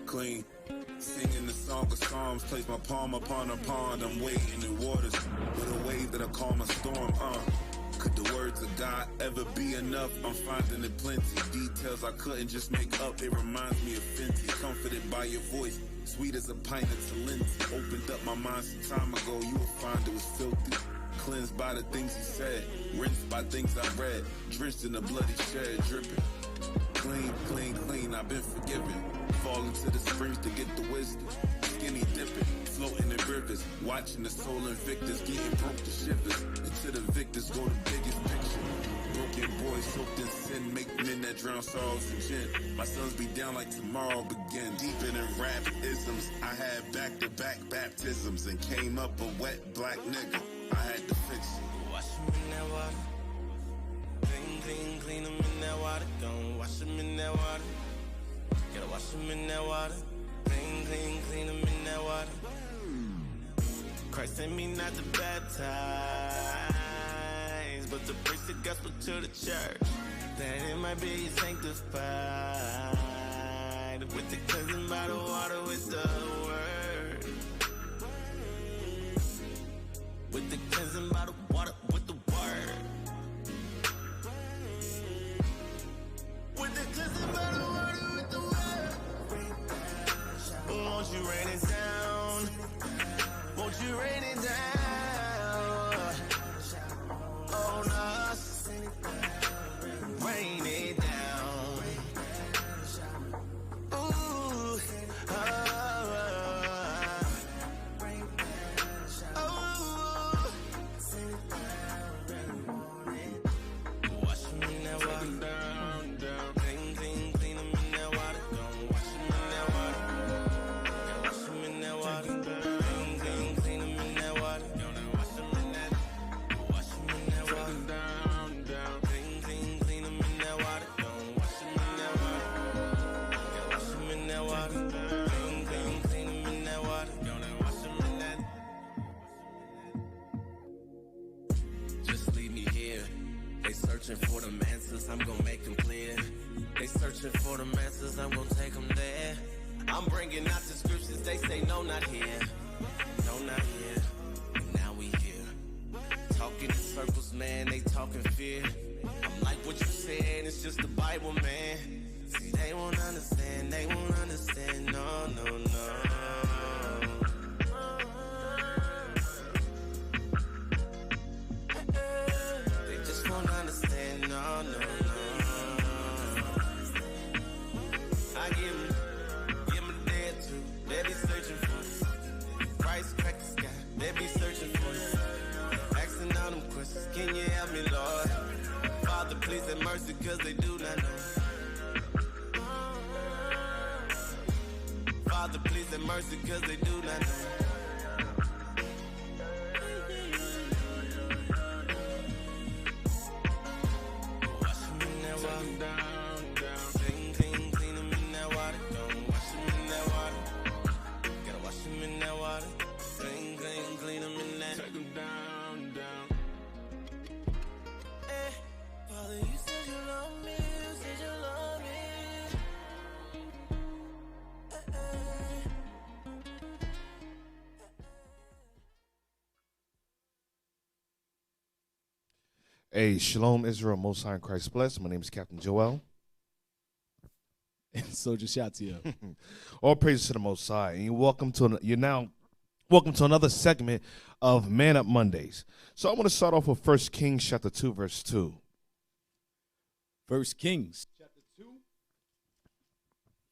clean. Singing the song of Psalms, place my palm upon a pond. I'm waiting in waters with a wave that I call my storm. Could the words of God ever be enough? I'm finding it plenty. Details I couldn't just make up. It reminds me of Fenty. Comforted by your voice, sweet as a pint of Talenti. Opened up my mind some time ago. You will find it was filthy. Cleansed by the things he said, rinsed by things I read, drenched in the bloody shed, dripping. Clean, clean, clean, I've been forgiven. Fall into the springs to get the wisdom. Skinny dipping, floating in rivers, watching the soul invictus, getting broke to shivers. Until the victors go the biggest picture. Broken boys soaked in sin, make men that drown sorrows in gin. My sons be down like tomorrow begin. Deep in rap isms, I had back-to-back baptisms and came up a wet black nigga. I had to fix it. Wash him in that water. Clean, clean, clean him in that water. Don't wash him in that water. Gotta wash him in that water. Clean, clean, clean him in that water. Christ sent me not to baptize, but to preach the gospel to the church, that it might be sanctified with the cleansing by the water, with the word, with the cleansing by the water, with the word, with the cleansing by the water, with the word. Won't you rain it down? Won't you rain it down on us? Rain it down. Ooh, wash him in that water. Clean, clean, clean him in that water. Don't wash him in that water. Gotta wash him in that water. Clean, clean, clean him in that water. Gotta wash him in that. Wash him in that water. Clean, clean, clean him in that water. Don't wash him in that water. Gotta wash him in that water. Clean, clean, clean him in that water. Gotta wash him in that. Just leave me here. They searching for them answers, I'm gonna make them clear. They searching for them answers, I'm gonna take them there. I'm bringing out the scriptures, they say no, not here. No, not here. And now we here. Talking in circles, man, they talking fear. I'm like what you said, it's just the Bible, man. See, they won't understand, no, no, no. They just won't understand, no, no, no. I give them a day or two, they be searching for it. Christ crack the sky, they be searching for it. Asking all them questions, can you help me, Lord? Father, please have mercy, cause they do not know. Father, please have mercy, cause they do not know. Wash him in that water. Clean, clean, clean him in that water. Don't wash him in that water. Gotta wash him in that water. Clean, clean, clean him in that. Take him down, down. Hey, Father, you said you love me. You said you love me. Hey, Shalom Israel, Most High in Christ bless. My name is Captain Joel. And Soldier Shatia. All praises to the Most High. And welcome to another segment of Man Up Mondays. So I want to start off with 1 Kings chapter 2, verse 2. 1 Kings chapter 2.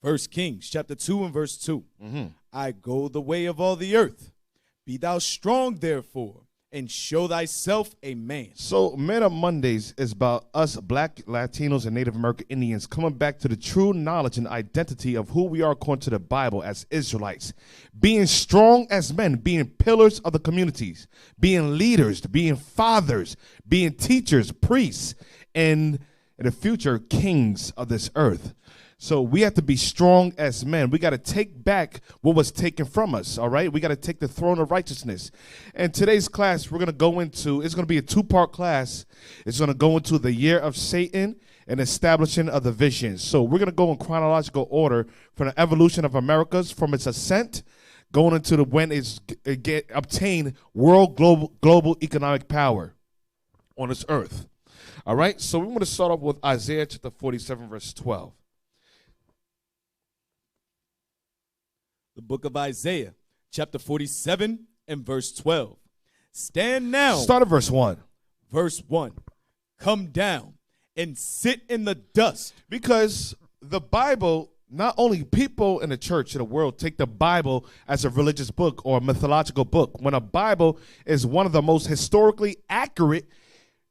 1 Kings chapter 2 and verse 2. I go the way of all the earth. Be thou strong, therefore, and show thyself a man. So Man Up Mondays is about us Black, Latinos, and Native American Indians coming back to the true knowledge and identity of who we are according to the Bible as Israelites. Being strong as men, being pillars of the communities, being leaders, being fathers, being teachers, priests, and in the future, kings of this earth. So we have to be strong as men. We got to take back what was taken from us, all right? We got to take the throne of righteousness. And today's class, we're going to go into, it's going to be a two-part class. It's going to go into the year of Satan and establishing of the vision. So we're going to go in chronological order from the evolution of Americas, from its ascent, going into the when it obtained world global economic power on this earth. All right? So we're going to start off with Isaiah chapter 47, verse 12. The book of Isaiah, chapter 47 and verse 12. Stand now. Start at verse 1. Verse 1. Come down and sit in the dust. Because the Bible, not only people in the church in the world take the Bible as a religious book or a mythological book, when a Bible is one of the most historically accurate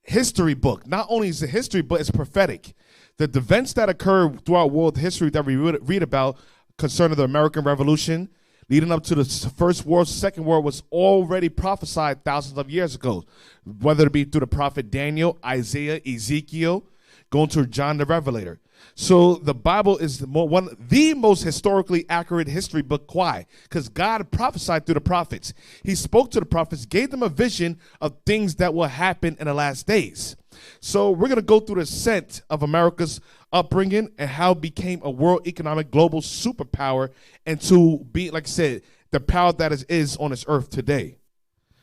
history book. Not only is it history, but it's prophetic. The events that occur throughout world history that we read about concerning the American Revolution, leading up to the First War, Second War, was already prophesied thousands of years ago, whether it be through the prophet Daniel, Isaiah, Ezekiel, going to John the Revelator. So the Bible is the most historically accurate history book. Why? Because God prophesied through the prophets. He spoke to the prophets, gave them a vision of things that will happen in the last days. So we're going to go through the ascent of America's upbringing and how it became a world economic global superpower and to be, like I said, the power that is on this earth today.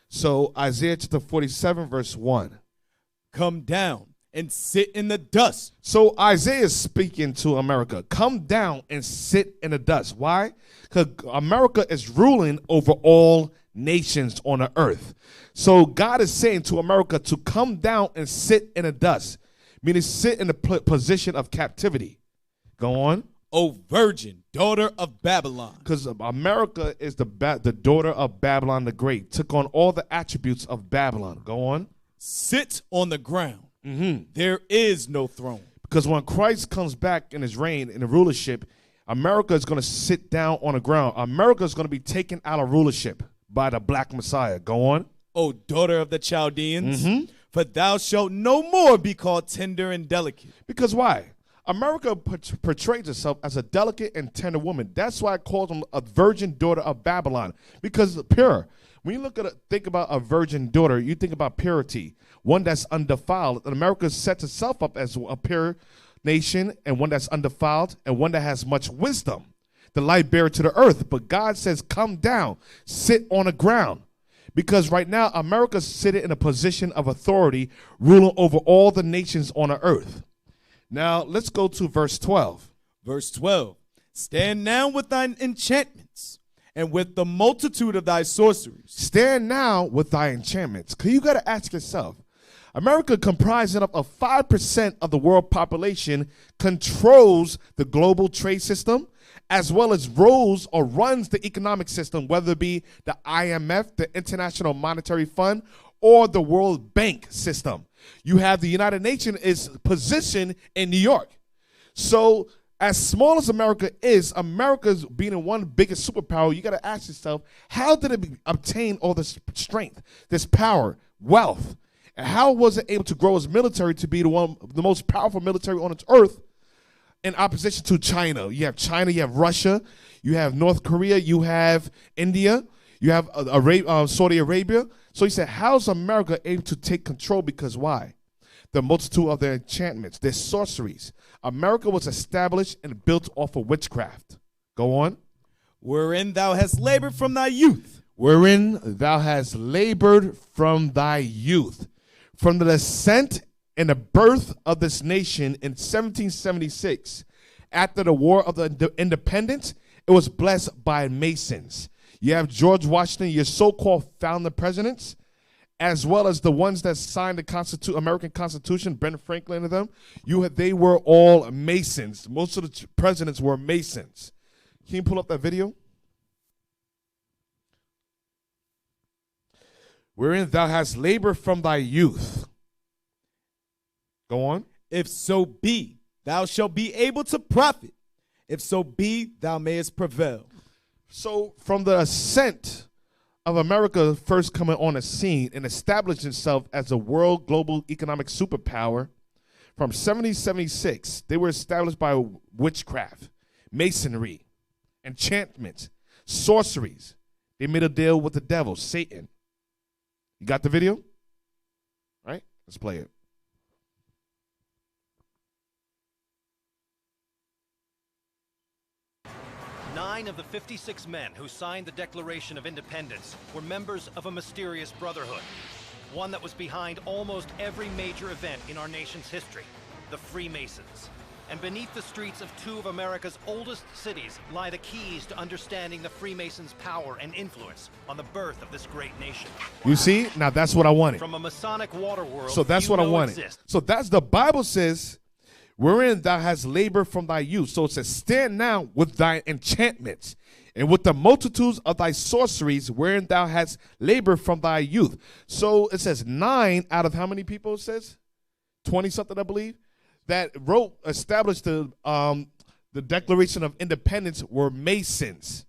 So Isaiah chapter 47, verse 1. Come down and sit in the dust. So Isaiah is speaking to America. Come down and sit in the dust. Why? Because America is ruling over all nations on the earth. So God is saying to America to come down and sit in the dust, meaning sit in the position of captivity. Go on. O virgin, daughter of Babylon. Because America is the daughter of Babylon the Great, took on all the attributes of Babylon. Go on. Sit on the ground. Mm-hmm. There is no throne. Because when Christ comes back in his reign, in the rulership, America is going to sit down on the ground. America is going to be taken out of rulership by the black Messiah. Go on. O daughter of the Chaldeans, Mm-hmm. for thou shalt no more be called tender and delicate. Because why? America portrays itself as a delicate and tender woman. That's why it calls them a virgin daughter of Babylon. Because pure. When you think about a virgin daughter, you think about purity, one that's undefiled. And America sets itself up as a pure nation and one that's undefiled and one that has much wisdom, the light bearer to the earth. But God says, come down, sit on the ground. Because right now, America's sitting in a position of authority, ruling over all the nations on the earth. Now, let's go to verse 12. Verse 12. Stand now with thine enchantments and with the multitude of thy sorceries. Stand now with thy enchantments. Because you got to ask yourself, America, comprising of 5% of the world population, controls the global trade system, as well as rules or runs the economic system, whether it be the IMF, the International Monetary Fund, or the World Bank system. You have the United Nations is positioned in New York. So as small as America is, America's being in one biggest superpower, you got to ask yourself, how did it obtain all this strength, this power, wealth? And how was it able to grow its military to be the most powerful military on its earth in opposition to China? You have Russia, you have North Korea, you have India, you have Saudi Arabia. So he said, how's America able to take control? Because why? The multitude of their enchantments, their sorceries. America was established and built off of witchcraft. Go on. Wherein thou hast labored from thy youth. Wherein thou hast labored from thy youth. From the descent and the birth of this nation in 1776, after the War of the Independence, it was blessed by Masons. You have George Washington, your so-called founder presidents, as well as the ones that signed the American Constitution, Ben Franklin and them. They were all Masons. Most of the presidents were Masons. Can you pull up that video? Wherein thou hast labored from thy youth. Go on. If so be, thou shalt be able to profit. If so be, thou mayest prevail. So from the ascent of America first coming on the scene and establishing itself as a world global economic superpower, from 1776, they were established by witchcraft, masonry, enchantments, sorceries. They made a deal with the devil, Satan. You got the video? Right? Let's play it. Nine of the 56 men who signed the Declaration of Independence were members of a mysterious brotherhood, one that was behind almost every major event in our nation's history, the Freemasons. And beneath the streets of two of America's oldest cities lie the keys to understanding the Freemasons' power and influence on the birth of this great nation. You see? Now that's what I wanted. From a Masonic water world, So that's what I wanted. exists. So that's the Bible says, wherein thou hast labored from thy youth. So it says, stand now with thy enchantments and with the multitudes of thy sorceries, wherein thou hast labored from thy youth. So it says 9 out of how many people it says? 20 something, I believe, that established the Declaration of Independence were Masons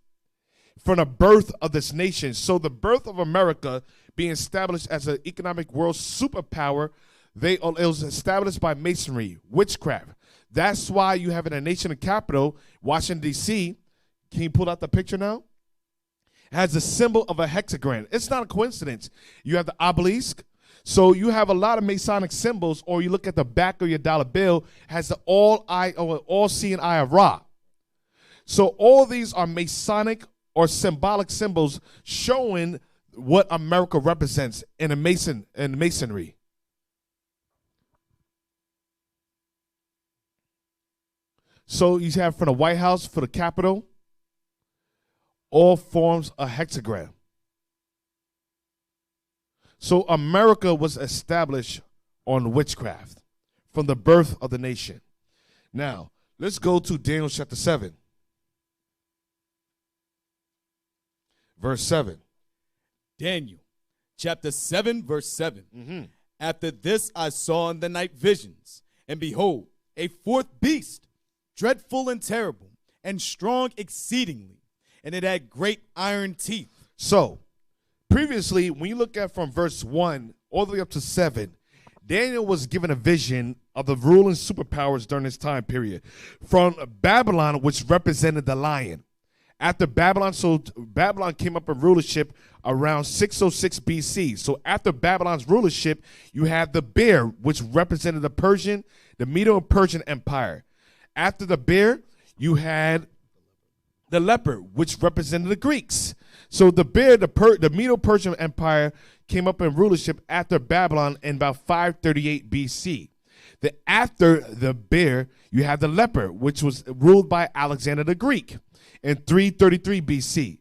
from the birth of this nation. So the birth of America being established as an economic world superpower, it was established by masonry, witchcraft. That's why you have in a nation capital, Washington, D.C., can you pull out the picture now? It has the symbol of a hexagram. It's not a coincidence. You have the obelisk. So you have a lot of Masonic symbols, or you look at the back of your dollar bill, has the all-seeing eye of Ra. So all these are Masonic or symbolic symbols showing what America represents in masonry. So you have from the White House, for the Capitol, all forms a hexagram. So America was established on witchcraft from the birth of the nation. Now, let's go to Daniel chapter 7. Verse 7. Daniel chapter 7, verse 7. After this I saw in the night visions, and behold, a fourth beast, dreadful and terrible, and strong exceedingly, and it had great iron teeth. So, previously, when you look at from verse 1 all the way up to 7, Daniel was given a vision of the ruling superpowers during this time period. From Babylon, which represented the lion. After Babylon, so Babylon came up in rulership around 606 BC. So after Babylon's rulership, you have the bear, which represented the Medo-Persian Empire. After the bear, you had the leopard, which represented the Greeks. So the bear, the Medo-Persian Empire came up in rulership after Babylon in about 538 BC. After the bear, you have the leopard, which was ruled by Alexander the Greek in 333 BC.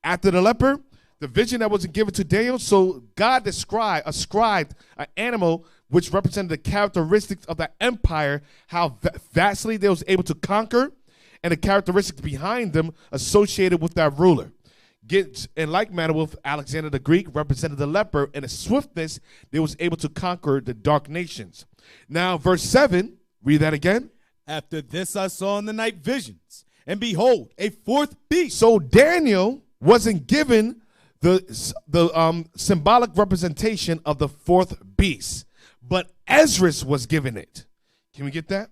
After the leopard, the vision that wasn't given to Daniel, so God ascribed an animal which represented the characteristics of the empire, how vastly they was able to conquer, and the characteristics behind them associated with that ruler. In like manner with Alexander the Greek represented the leopard, and the swiftness they was able to conquer the dark nations. Now, verse 7, read that again. After this I saw in the night visions, and behold, a fourth beast. So Daniel wasn't given the symbolic representation of the fourth beast, but Ezra was given it. Can we get that?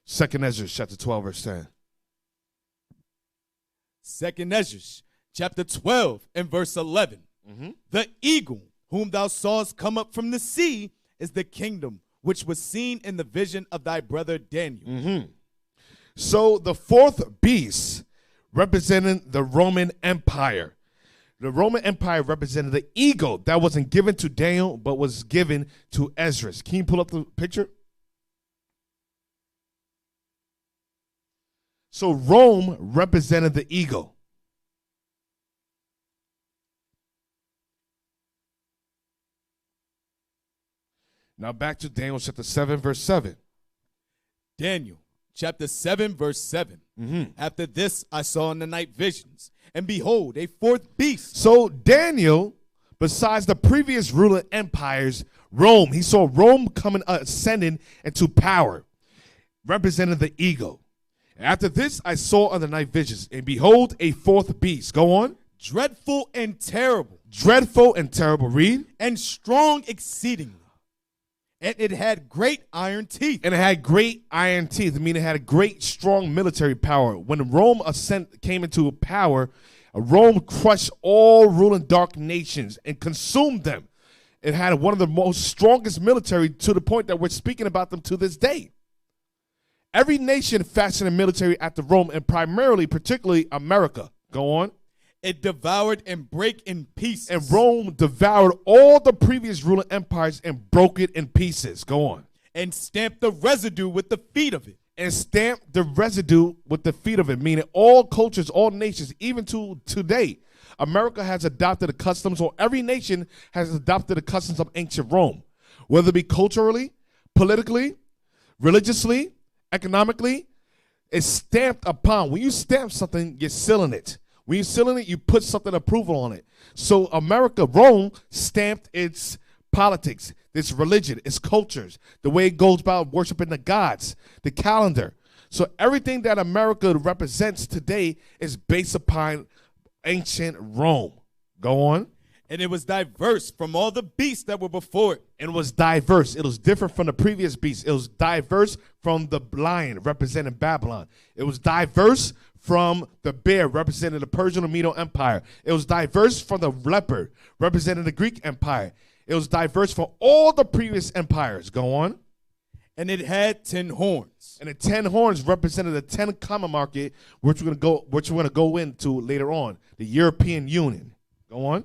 Second Ezra chapter 12 verse 10. Second Ezra chapter 12 and verse 11. The eagle whom thou sawest come up from the sea is the kingdom which was seen in the vision of thy brother Daniel. So the fourth beast represented the Roman Empire. The Roman Empire represented the eagle that wasn't given to Daniel but was given to Ezra. Can you pull up the picture? So Rome represented the eagle. Now back to Daniel chapter 7, verse 7. Daniel chapter 7, verse 7. After this I saw in the night visions, and behold, a fourth beast. So Daniel, besides the previous ruling empires, Rome, he saw Rome coming, ascending into power, representing the eagle. After this, I saw on the night visions, and behold, a fourth beast. Go on. Dreadful and terrible. Dreadful and terrible. Read. And strong exceedingly. And it had great iron teeth. And it had great iron teeth. I mean, it had a great, strong military power. When Rome came into power, Rome crushed all ruling dark nations and consumed them. It had one of the most strongest military to the point that we're speaking about them to this day. Every nation fashioned a military after Rome, and particularly America. Go on. It devoured and brake in pieces. And Rome devoured all the previous ruling empires and broke it in pieces. Go on. And stamped the residue with the feet of it. And stamped the residue with the feet of it, meaning all cultures, all nations, even to today, America has adopted the customs, or every nation has adopted the customs of ancient Rome, whether it be culturally, politically, religiously, economically. It's stamped upon. When you stamp something, you're sealing it. When you're sealing it, you put something approval on it. So Rome stamped its politics, its religion, its cultures, the way it goes about worshiping the gods, the calendar. So everything that America represents today is based upon ancient Rome. Go on. And it was diverse from all the beasts that were before it. It was diverse. It was different from the previous beasts. It was diverse from the lion, representing Babylon. It was diverse from the bear, representing the Persian and Medo Empire. It was diverse from the leopard, representing the Greek Empire. It was diverse from all the previous empires. Go on. And it had 10 horns. And the 10 horns represented the 10 common market, which we're going to go into later on, the European Union. Go on.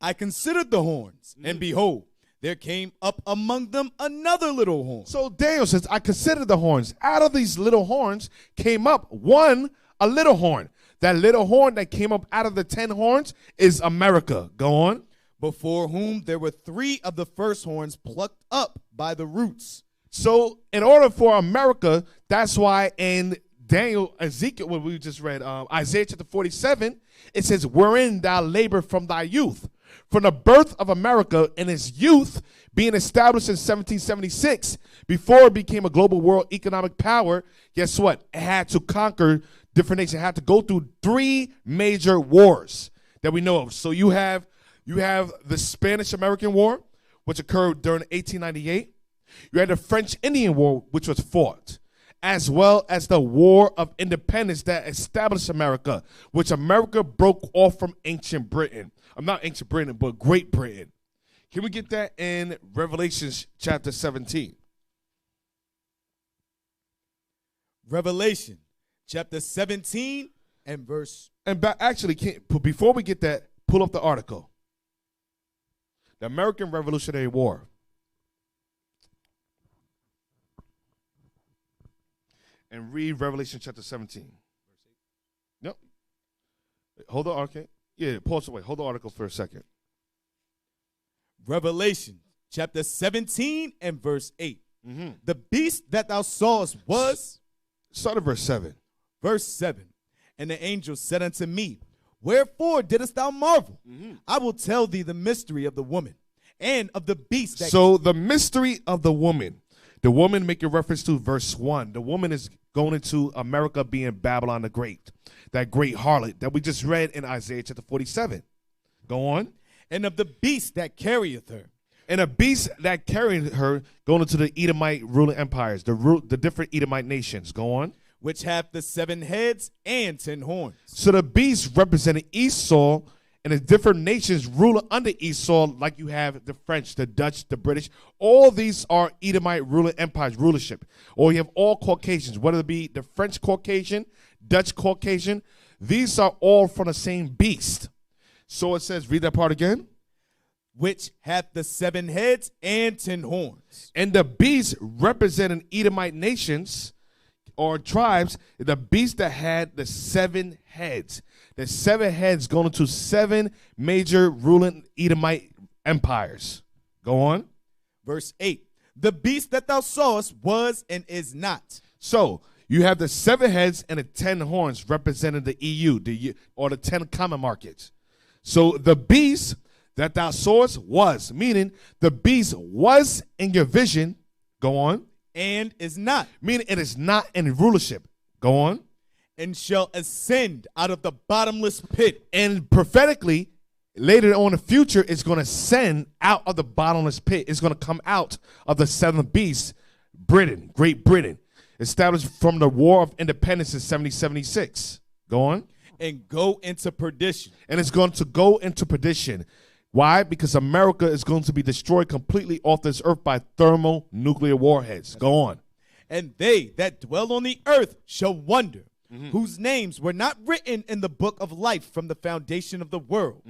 I considered the horns, and behold, there came up among them another little horn. So Daniel says, I considered the horns. Out of these little horns came up a little horn. That little horn that came up out of the 10 horns is America. Go on. Before whom there were 3 of the first horns plucked up by the roots. So in order for America, that's why in Ezekiel, what we just read, Isaiah chapter 47, it says, wherein thou labor from thy youth. From the birth of America in its youth, being established in 1776, before it became a global world economic power, guess what? It had to conquer different nations. It had to go through 3 major wars that we know of. So you have the Spanish-American War, which occurred during 1898. You had the French-Indian War, which was fought, as well as the War of Independence that established America, which America broke off from ancient Britain. Not ancient Britain, but Great Britain. Can we get that in Revelation chapter 17? Revelation chapter 17 and verse. And before we get that, pull up the article. The American Revolutionary War. And read Revelation chapter 17. Nope. Hold on, okay. Yeah, pause away. Hold the article for a second. Revelation chapter 17 and verse 8. Mm-hmm. The beast that thou sawest was. Start at verse 7. Verse 7. And the angel said unto me, wherefore didst thou marvel? Mm-hmm. I will tell thee the mystery of the woman and of the beast. So the mystery of the woman. The woman, making reference to verse 1. The woman is going into America being Babylon the Great. That great harlot that we just read in Isaiah chapter 47. Go on. And of the beast that carrieth her. And a beast that carried her going into the Edomite ruling empires, the different Edomite nations. Go on. Which have the 7 heads and 10 horns. So the beast represented Esau, and the different nations ruling under Esau, like you have the French, the Dutch, the British. All these are Edomite ruling empires, rulership. Or you have all Caucasians, whether it be the French Caucasian, Dutch Caucasian. These are all from the same beast. So it says, read that part again. Which hath the 7 heads and 10 horns. And the beast representing Edomite nations or tribes, the beast that had the 7 heads. The 7 heads going into 7 major ruling Edomite empires. Go on. Verse 8. The beast that thou sawest was and is not. So you have the 7 heads and the 10 horns representing the EU, or the 10 common markets. So the beast that thou sawest was, meaning the beast was in your vision. Go on. And is not. Meaning it is not in rulership. Go on. and shall ascend out of the bottomless pit. And prophetically, later on in the future, it's going to send out of the bottomless pit. It's going to come out of the seventh beast, Britain, Great Britain, established from the War of Independence in 1776. Go on. And go into perdition. And it's going to go into perdition. Why? Because America is going to be destroyed completely off this earth by thermonuclear warheads. Go on. And they that dwell on the earth shall wonder, whose names were not written in the book of life from the foundation of the world,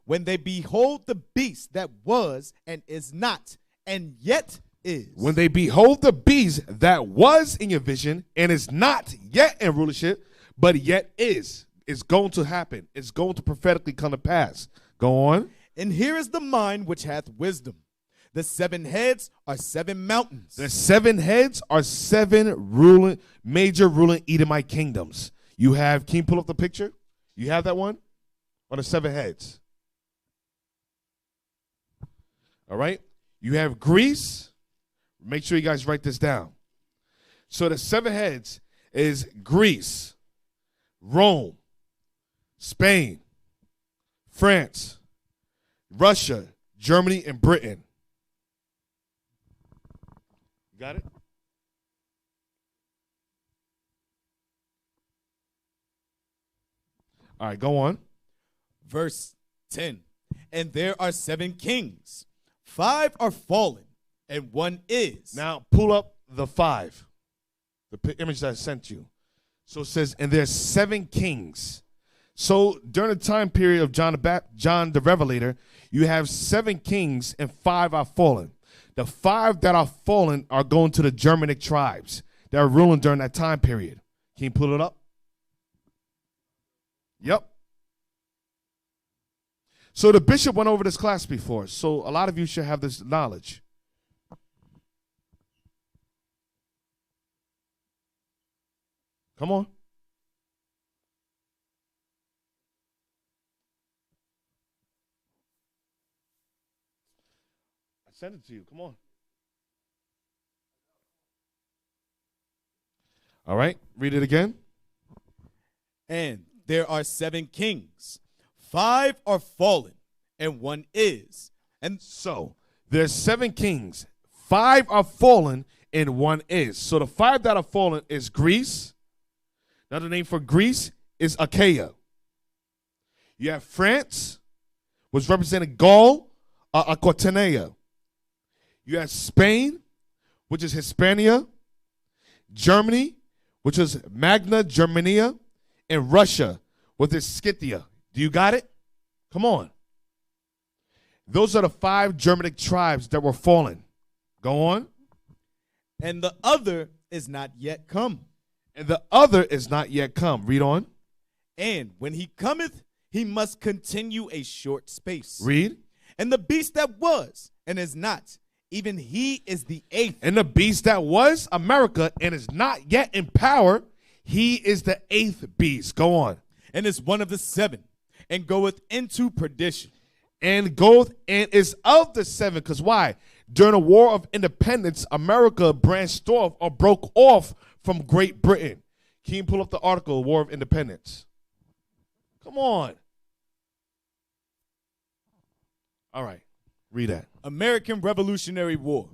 when they behold the beast that was and is not, and yet is. When they behold the beast that was in your vision and is not yet in rulership, but yet is. It's going to happen. It's going to prophetically come to pass. Go on. And here is the mind which hath wisdom. The 7 heads are 7 mountains. The 7 heads are 7 major ruling Edomite kingdoms. You have, can you pull up the picture? You have that one? On the 7 heads. All right. You have Greece. Make sure you guys write this down. So the 7 heads is Greece, Rome, Spain, France, Russia, Germany, and Britain. You got it? All right, go on. Verse 10. And there are 7 kings. 5 are fallen, and 1 is. Now, pull up the 5, the image that I sent you. So it says, and there's 7 kings. So during the time period of John the Revelator, you have 7 kings and 5 are fallen. The 5 that are fallen are going to the Germanic tribes that are ruling during that time period. Can you pull it up? Yep. So the bishop went over this class before, so a lot of you should have this knowledge. Come on. I sent it to you. Come on. All right. Read it again. And there are 7 kings. 5 are fallen, and 1 is. And so there's 7 kings. 5 are fallen, and 1 is. So the 5 that are fallen is Greece. Another name for Greece is Achaia. You have France, which represented Gaul, Aquitania. You have Spain, which is Hispania. Germany, which is Magna Germania. And Russia, which is Scythia. Do you got it? Come on. Those are the 5 Germanic tribes that were fallen. Go on. And the other is not yet come. And the other is not yet come. Read on. And when he cometh, he must continue a short space. Read. And the beast that was and is not, even he is the 8th. And the beast that was America and is not yet in power, he is the 8th beast. Go on. And is one of the 7, and goeth into perdition. And goeth and is of the 7. Because why? During the War of Independence, America branched off or broke off from Great Britain. Can you pull up the article, War of Independence? Come on. All right. Read that. American Revolutionary War.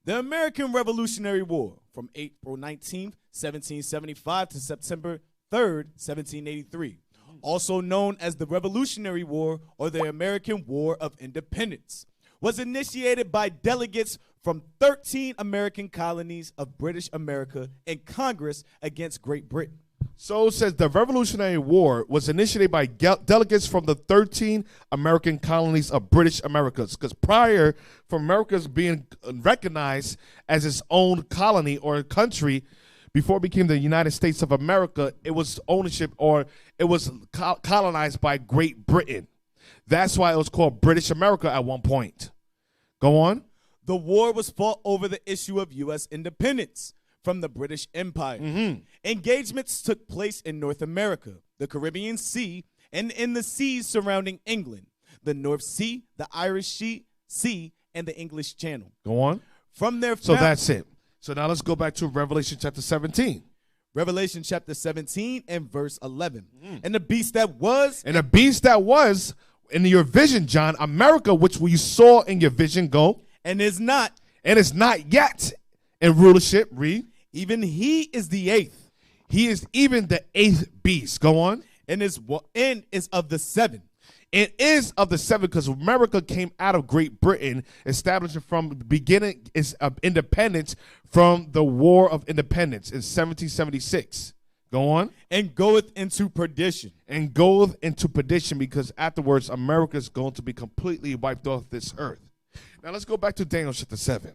The American Revolutionary War from April 19th, 1775 to September 3rd, 1783. Also known as the Revolutionary War or the American War of Independence, was initiated by delegates from 13 American colonies of British America and Congress against Great Britain. So it says the Revolutionary War was initiated by delegates from the 13 American colonies of British Americas. Because prior for America's being recognized as its own colony or country, before it became the United States of America, it was ownership or it was colonized by Great Britain. That's why it was called British America at one point. Go on. The war was fought over the issue of U.S. independence from the British Empire. Engagements took place in North America, the Caribbean Sea, and in the seas surrounding England, the North Sea, the Irish Sea, and the English Channel. Go on. From their so that's it. So now let's go back to Revelation chapter 17. Revelation chapter 17 and verse 11. And the beast that was, And the beast that was in your vision, John, America, which you saw in your vision, go, and is not, and is not yet in rulership, read. even he is the eighth, He is even the eighth beast. Go on. and is of the seven. It is of the seven because America came out of Great Britain, establishing from the beginning its independence from the War of Independence in 1776. Go on. And goeth into perdition. And goeth into perdition because afterwards America is going to be completely wiped off this earth. Now let's go back to Daniel chapter 7.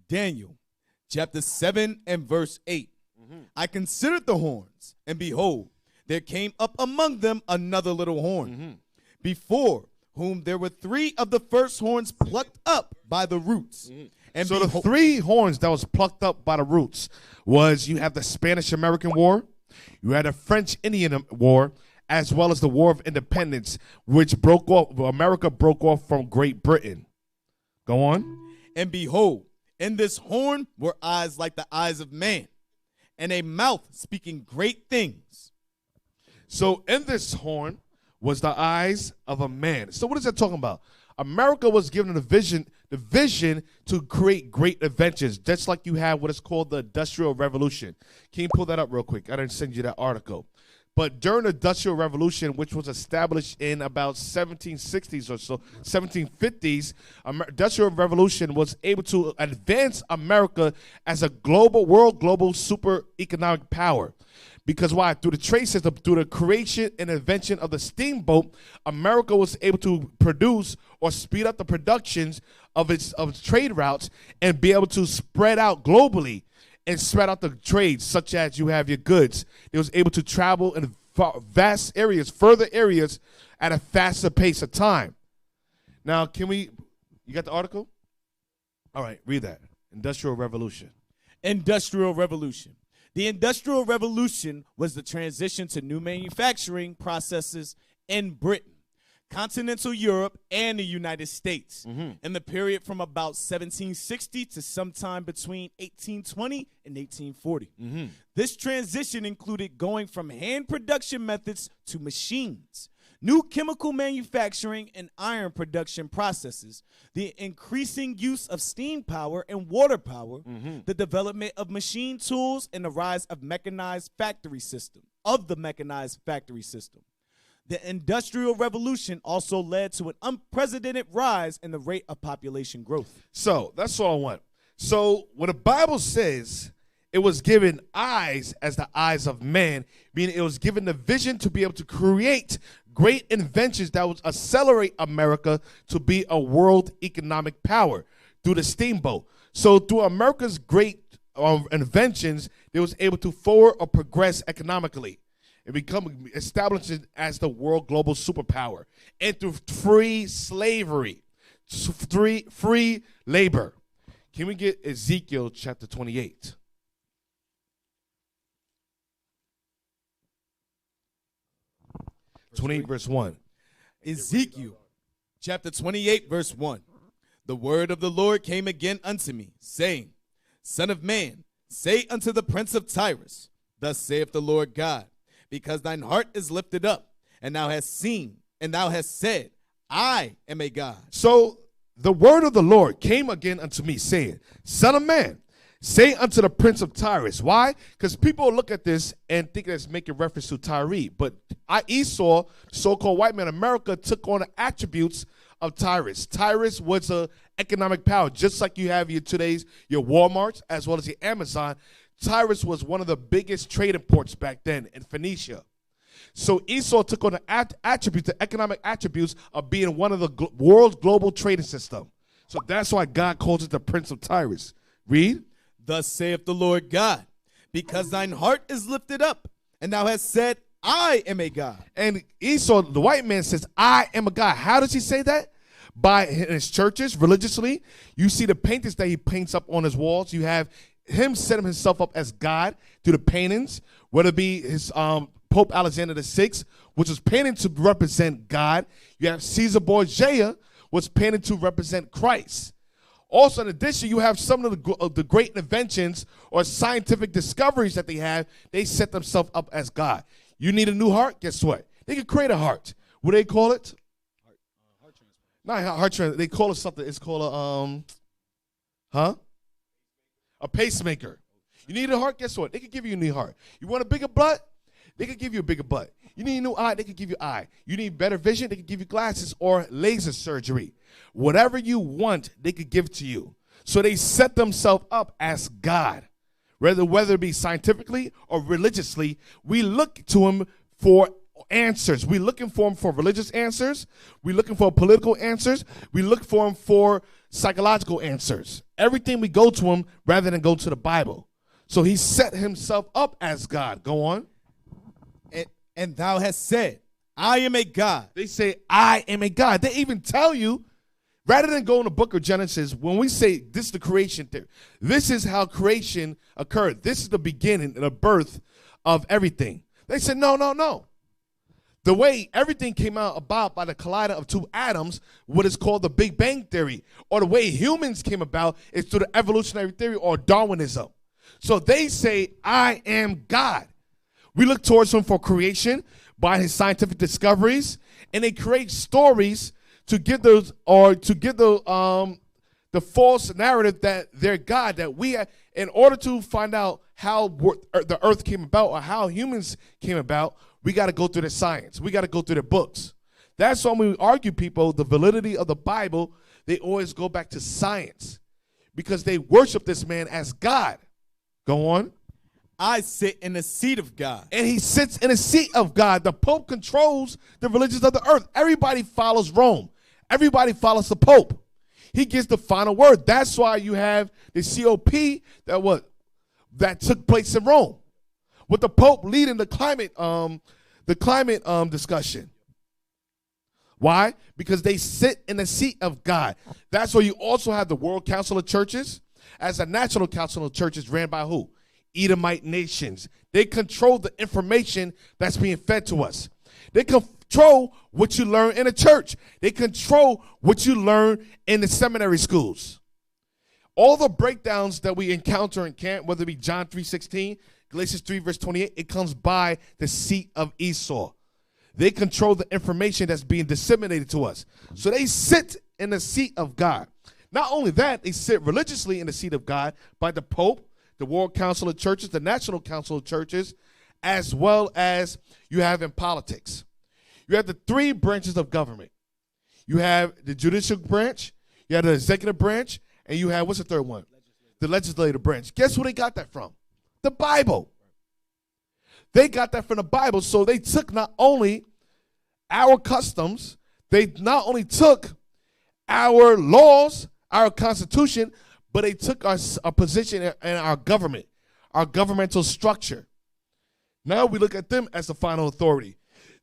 Daniel chapter 7 and verse 8. I considered the horns, and behold, there came up among them another little horn, before whom there were three of the first horns plucked up by the roots. And So the three horns that was plucked up by the roots was you have the Spanish-American War, you had the French-Indian War, as well as the War of Independence, which broke off, America broke off from Great Britain. Go on. And behold, in this horn were eyes like the eyes of man, and a mouth speaking great things. So in this horn was the eyes of a man. So what is that talking about? America was given the vision to create great inventions, just like you have what is called the Industrial Revolution. Can you pull that up real quick? I didn't send you that article. But during the Industrial Revolution, which was established in about 1760s or so, 1750s, Industrial Revolution was able to advance America as a global super economic power. Because why? Through the trade system, through the creation and invention of the steamboat, America was able to produce or speed up the productions of its trade routes and be able to spread out globally and spread out the trades, such as you have your goods. It was able to travel in vast areas, further areas, at a faster pace of time. Now, you got the article? All right, read that. Industrial Revolution. Industrial Revolution. The Industrial Revolution was the transition to new manufacturing processes in Britain, continental Europe, and the United States in the period from about 1760 to sometime between 1820 and 1840. This transition included going from hand production methods to machines, new chemical manufacturing and iron production processes, the increasing use of steam power and water power, the development of machine tools, and the rise of the mechanized factory system. The Industrial Revolution also led to an unprecedented rise in the rate of population growth. So that's all I want. So when the Bible says it was given eyes as the eyes of man, meaning it was given the vision to be able to create great inventions that would accelerate America to be a world economic power through the steamboat. So through America's great inventions, they was able to forward or progress economically and become established as the world global superpower, and through free slavery, free labor. Can we get Ezekiel chapter 28? Verse 1. Ezekiel chapter 28, verse 1. The word of the Lord came again unto me, saying, Son of man, say unto the prince of Tyrus, Thus saith the Lord God, because thine heart is lifted up, and thou hast seen, and thou hast said, I am a God. So the word of the Lord came again unto me, saying, Son of man, say unto the prince of Tyrus. Why? Because people look at this and think it's making reference to Tyre. But Esau, so-called white man, America, took on the attributes of Tyrus. Tyrus was an economic power, just like you have your Walmarts as well as your Amazon. Tyrus was one of the biggest trading ports back then in Phoenicia. So Esau took on the economic attributes of being one of the world's global trading system. So that's why God calls it the Prince of Tyrus. Read. Thus saith the Lord God, because thine heart is lifted up, and thou hast said, I am a God. And Esau, the white man, says, I am a God. How does he say that? By his churches, religiously. You see the paintings that he paints up on his walls. You have him setting himself up as God through the paintings, whether it be his Pope Alexander VI, which was painted to represent God. You have Caesar Borgia, was painted to represent Christ. Also, in addition, you have some of the great inventions or scientific discoveries that they have. They set themselves up as God. You need a new heart? Guess what? They can create a heart. What do they call it? Heart transplant. Not heart transplant. They call it something. It's called a pacemaker. You need a heart? Guess what? They can give you a new heart. You want a bigger butt? They can give you a bigger butt. You need a new eye? They can give you eye. You need better vision? They can give you glasses or laser surgery. Whatever you want, they could give to you. So they set themselves up as God. Whether it be scientifically or religiously, we look to him for answers. We're looking for him for religious answers. We're looking for political answers. We look for him for psychological answers. Everything we go to him rather than go to the Bible. So he set himself up as God. Go on. And thou hast said, I am a God. They say, I am a God. They even tell you, rather than go in the book of Genesis, when we say this is the creation theory, this is how creation occurred. This is the beginning and the birth of everything. They said, no, no, no. The way everything came about by the collider of two atoms, what is called the Big Bang Theory, or the way humans came about is through the evolutionary theory or Darwinism. So they say, I am God. We look towards him for creation by his scientific discoveries, and they create stories to give those the false narrative that they're God. That we, in order to find out how the earth came about or how humans came about, we got to go through the science. We got to go through the books. That's why when we argue people the validity of the Bible, they always go back to science because they worship this man as God. Go on. I sit in the seat of God. And he sits in the seat of God. The Pope controls the religions of the earth. Everybody follows Rome. Everybody follows the Pope. He gives the final word. That's why you have the COP that took place in Rome, with the Pope leading the climate discussion. Why? Because they sit in the seat of God. That's why you also have the World Council of Churches as a national council of churches ran by who? Edomite nations. They control the information that's being fed to us. They control what you learn in a church. They control what you learn in the seminary schools. All the breakdowns that we encounter in camp, whether it be John 3:16, Galatians 3 verse 28, it comes by the seat of Esau. They control the information that's being disseminated to us. So they sit in the seat of God. Not only that, they sit religiously in the seat of God by the Pope, the World Council of Churches, the National Council of Churches, as well as you have in politics. You have the three branches of government. You have the judicial branch, you have the executive branch, and you have, what's the third one? The legislative branch. Guess where they got that from? The Bible. They got that from the Bible, so they took not only our customs, they not only took our laws, our Constitution, but they took our position in our government, our governmental structure. Now we look at them as the final authority,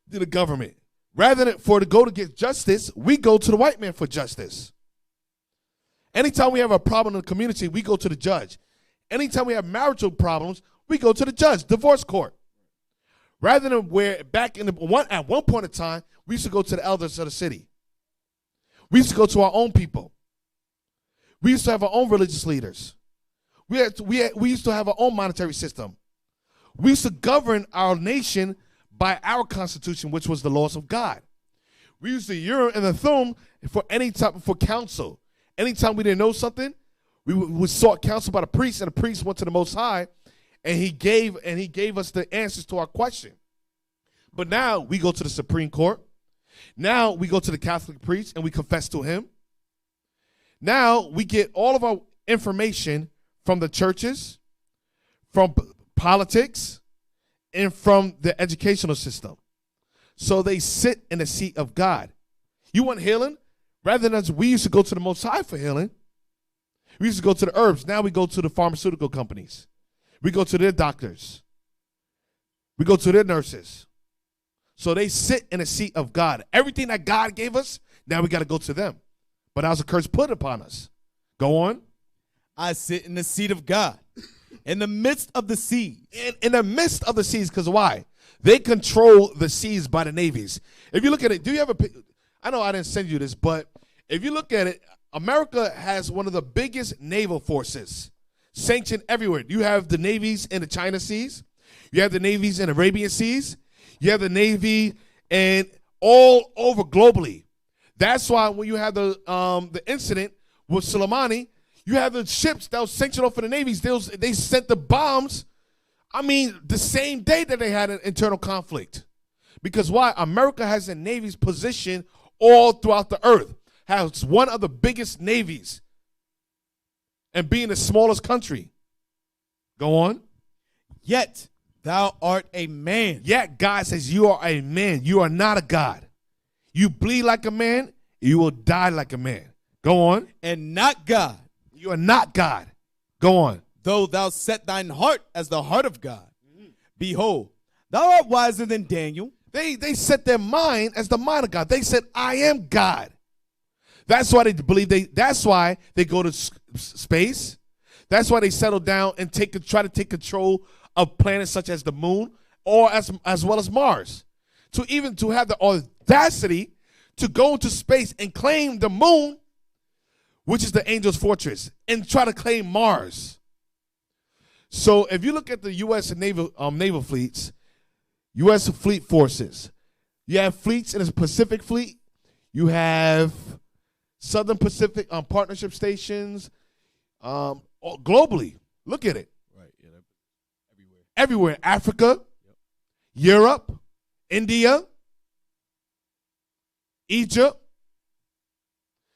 the government. Rather than to go to get justice, we go to the white man for justice. Anytime we have a problem in the community, we go to the judge. Anytime we have marital problems, we go to the judge, divorce court. Rather than where back in at one point in time, we used to go to the elders of the city. We used to go to our own people. We used to have our own religious leaders. We used to have our own monetary system. We used to govern our nation by our constitution, which was the laws of God. We used to urinate in the throne for counsel. Anytime we didn't know something, we sought counsel by the priest, and the priest went to the Most High, and he gave us the answers to our question. But now we go to the Supreme Court. Now we go to the Catholic priest and we confess to him. Now we get all of our information from the churches, from politics, and from the educational system. So they sit in the seat of God. You want healing? Rather than we used to go to the Most High for healing. We used to go to the herbs. Now we go to the pharmaceutical companies. We go to their doctors. We go to their nurses. So they sit in the seat of God. Everything that God gave us, now we got to go to them. But that was a curse put upon us. Go on. I sit in the seat of God, in the midst of the seas. In the midst of the seas, because why? They control the seas by the navies. If you look at it, do you have I know I didn't send you this, but If you look at it, America has one of the biggest naval forces sanctioned everywhere. You have the navies in the China Seas. You have the navies in the Arabian Seas. You have the Navy and all over globally. That's why when you have the incident with Soleimani, you have the ships that was sanctioned off for the navies. They sent the bombs, the same day that they had an internal conflict. Because why? America has a navy's position all throughout the earth. Has one of the biggest navies and being the smallest country. Go on. Yet thou art a man. Yet God says you are a man. You are not a God. You bleed like a man, you will die like a man. Go on. And not God. You are not God. Go on. Though thou set thine heart as the heart of God. Behold, thou art wiser than Daniel. They set their mind as the mind of God. They said, I am God. That's why they believe that's why they go to space. That's why they settle down and try to take control of planets such as the moon or as well as Mars. To have the audacity to go into space and claim the moon, which is the angel's fortress, and try to claim Mars. So if you look at the U.S. naval fleets, U.S. fleet forces, you have fleets in the Pacific Fleet. You have Southern Pacific partnership stations globally. Look at it. Right. Yeah. Everywhere. Everywhere. Africa, Europe, India, Egypt,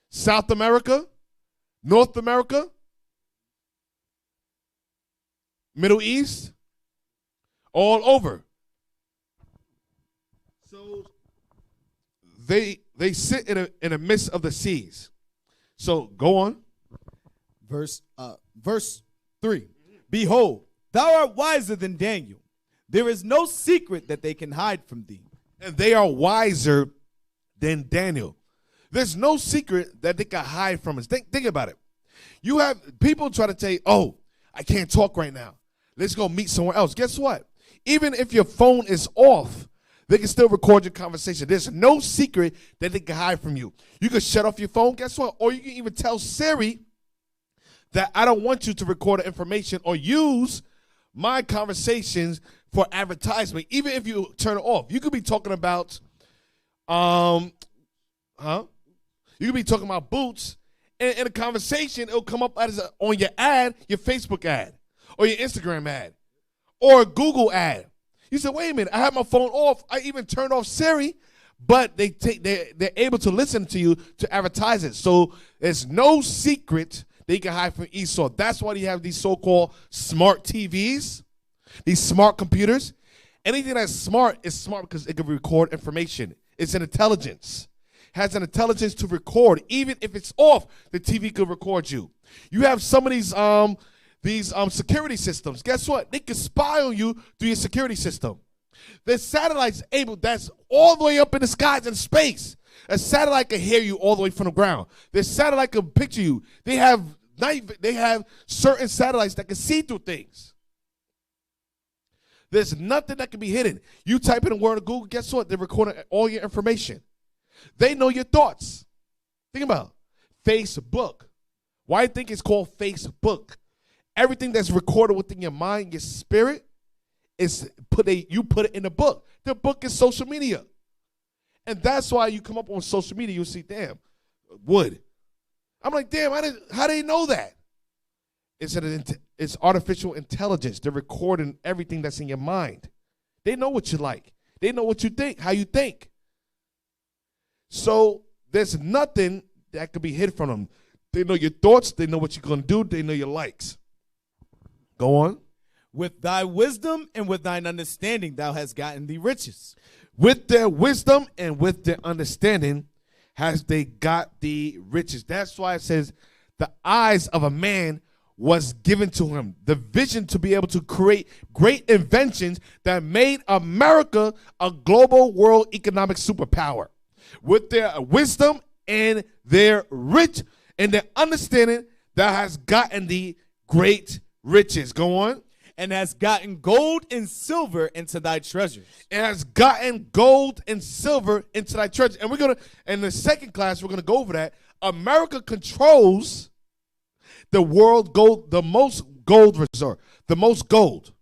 South America, North America, Middle East, all over. So they sit in the midst of the seas. So go on. Verse 3. Behold, thou art wiser than Daniel. There is no secret that they can hide from thee. And they are wiser than Daniel. There's no secret that they can hide from us. Think about it. You have people try to tell you, oh, I can't talk right now. Let's go meet somewhere else. Guess what? Even if your phone is off, they can still record your conversation. There's no secret that they can hide from you. You can shut off your phone, guess what? Or you can even tell Siri that I don't want you to record the information or use my conversations for advertisement. Even if you turn it off, you could be talking about, you could be talking about boots, and in a conversation, it'll come up as on your ad, your Facebook ad, or your Instagram ad, or a Google ad. You said, wait a minute, I have my phone off. I even turned off Siri, but they're able to listen to you to advertise it. So there's no secret they can hide from Esau. That's why you have these so-called smart TVs, these smart computers. Anything that's smart is smart because it can record information. It's an intelligence. Has an intelligence to record. Even if it's off, the TV could record you. You have some of these security systems. Guess what? They can spy on you through your security system. There's satellites that's all the way up in the skies in space. A satellite can hear you all the way from the ground. This satellite can picture you. They have certain satellites that can see through things. There's nothing that can be hidden. You type in a word of Google, guess what? They're recording all your information. They know your thoughts. Think about it. Facebook. Why do you think it's called Facebook? Everything that's recorded within your mind, your spirit, you put it in a book. The book is social media. And that's why you come up on social media, you'll see, damn, wood. I'm like, damn, how do they know that? It's artificial intelligence. They're recording everything that's in your mind. They know what you like. They know what you think, how you think. So there's nothing that could be hid from them. They know your thoughts. They know what you're going to do. They know your likes. Go on. With thy wisdom and with thine understanding thou hast gotten thee riches. With their wisdom and with their understanding has they got the riches. That's why it says the eyes of a man was given to him. The vision to be able to create great inventions that made America a global world economic superpower. With their wisdom and their understanding that has gotten the great riches. Go on. And has gotten gold and silver into thy treasures. And has gotten gold and silver into thy treasures. And we're going to, in the second class, we're going to go over that. America controls the world gold, the most gold reserve, the most gold.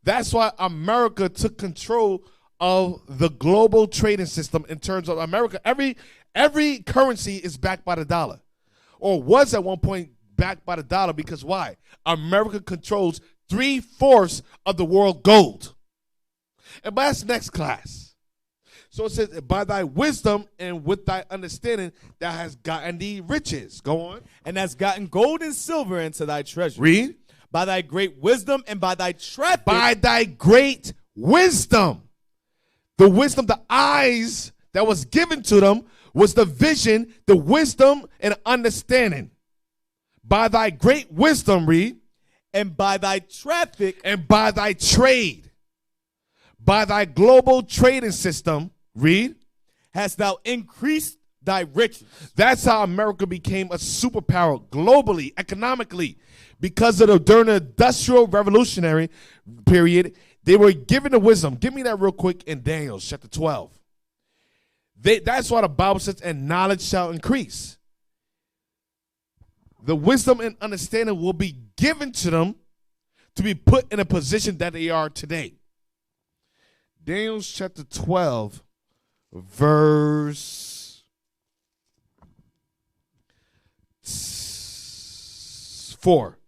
That's why America took control of the global trading system in terms of America. Every currency is backed by the dollar, or was at one point backed by the dollar, because why? America controls 3/4 of the world gold. And that's next class. So it says, by thy wisdom and with thy understanding thou hast gotten thee riches. Go on. And hast gotten gold and silver into thy treasury. Read. By thy great wisdom and by thy traffic. By thy great wisdom. The wisdom, the eyes that was given to them was the vision, the wisdom, and understanding. By thy great wisdom, read. And by thy traffic. And by thy trade. By thy global trading system, read. Hast thou increased thy riches. That's how America became a superpower globally, economically. Because of during the Industrial Revolutionary period, they were given the wisdom. Give me that real quick in Daniel chapter 12. That's why the Bible says, and knowledge shall increase. The wisdom and understanding will be given to them to be put in a position that they are today. Daniel chapter 12, verse 4.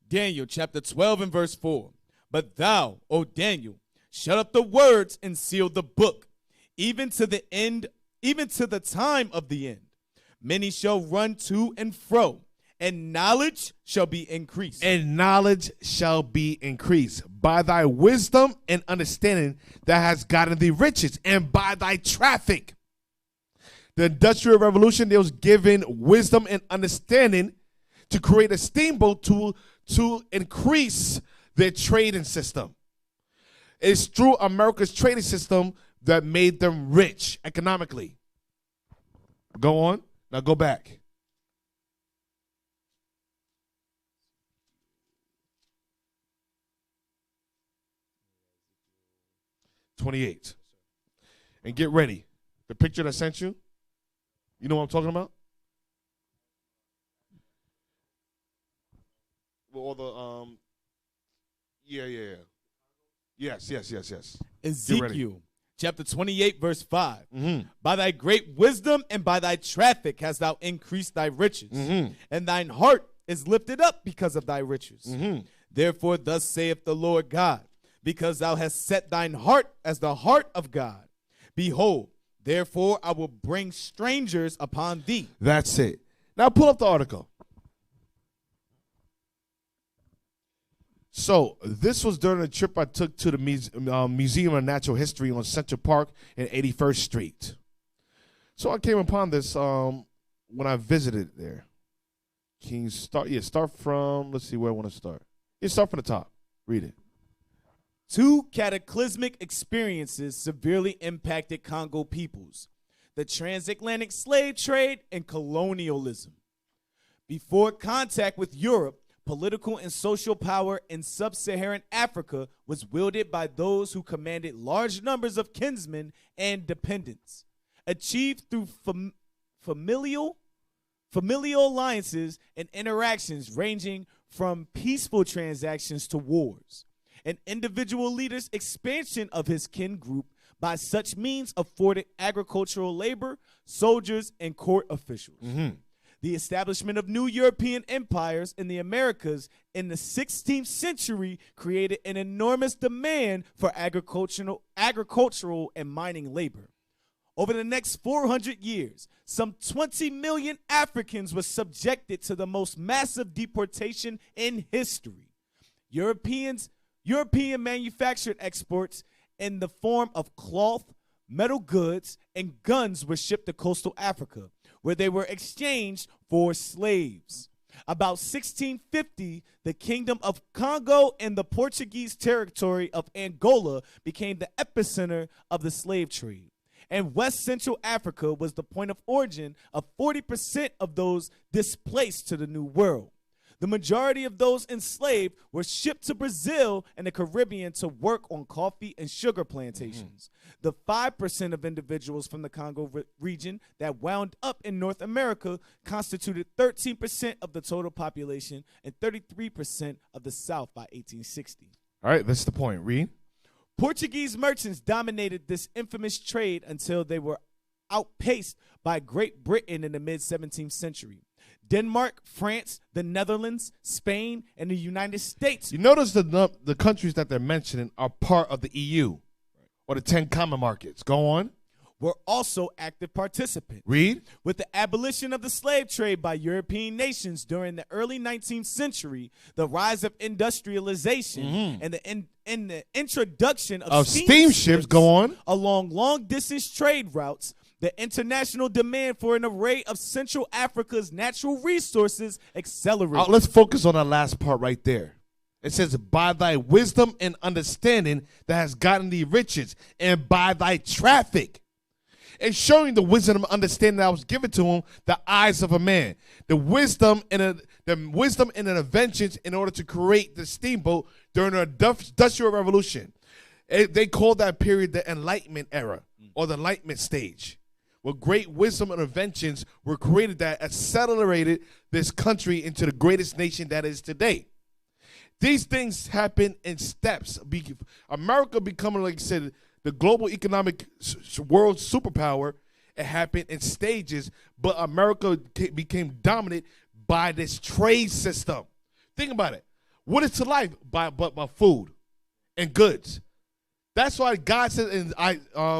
Daniel chapter 12 and verse 4. But thou, O Daniel, shut up the words and seal the book, even to the end, even to the time of the end. Many shall run to and fro, and knowledge shall be increased. And knowledge shall be increased. By thy wisdom and understanding that has gotten thee riches, and by thy traffic. The Industrial Revolution, they was given wisdom and understanding to create a steamboat to increase their trading system. It's through America's trading system that made them rich economically. Go on. Now go back. (28) And get ready. The picture that I sent you, you know what I'm talking about? All the yes. Ezekiel chapter 28 verse 5. Mm-hmm. By thy great wisdom and by thy traffic hast thou increased thy riches, Mm-hmm. and thine heart is lifted up because of thy riches. Mm-hmm. Therefore thus saith the Lord God, because thou hast set thine heart as the heart of God. Behold, therefore I will bring strangers upon thee. That's it. Now pull up the article. So this was during a trip I took to the Museum of Natural History on Central Park and 81st Street. So I came upon this when I visited there. Can you start? Yeah, start from, let's see where I want to start. Yeah, start from the top. Read it. Two cataclysmic experiences severely impacted Congo peoples: the transatlantic slave trade and colonialism. Before contact with Europe, political and social power in sub-Saharan Africa was wielded by those who commanded large numbers of kinsmen and dependents, achieved through familial alliances and interactions ranging from peaceful transactions to wars. An individual leader's expansion of his kin group by such means afforded agricultural labor, soldiers, and court officials. Mm-hmm. The establishment of new European empires in the Americas in the 16th century created an enormous demand for agricultural and mining labor. Over the next 400 years, some 20 million Africans were subjected to the most massive deportation in history. European manufactured exports in the form of cloth, metal goods, and guns were shipped to coastal Africa, where they were exchanged for slaves. About 1650, the Kingdom of Congo and the Portuguese territory of Angola became the epicenter of the slave trade. And West Central Africa was the point of origin of 40% of those displaced to the New World. The majority of those enslaved were shipped to Brazil and the Caribbean to work on coffee and sugar plantations. The 5% of individuals from the Congo region that wound up in North America constituted 13% of the total population and 33% of the South by 1860. All right, that's the point. Read. Portuguese merchants dominated this infamous trade until they were outpaced by Great Britain in the mid-17th century. Denmark, France, the Netherlands, Spain, and the United States. You notice the countries that they're mentioning are part of the EU or the 10 common markets. Go on. Were also active participants. Read. With the abolition of the slave trade by European nations during the early 19th century, the rise of industrialization and the introduction of steamships, go on, along long-distance trade routes, the international demand for an array of Central Africa's natural resources accelerated. Let's focus on that last part right there. It says, by thy wisdom and understanding that has gotten thee riches, and by thy traffic. And showing the wisdom and understanding that was given to him, the eyes of a man. The wisdom and an inventions in order to create the steamboat during the Industrial Revolution. They call that period the Enlightenment era or the Enlightenment stage, where great wisdom and inventions were created that accelerated this country into the greatest nation that is today. These things happen in steps. America becoming, like I said, the global economic world superpower, it happened in stages, but America became dominant by this trade system. Think about it. What is to life but food and goods? That's why God said in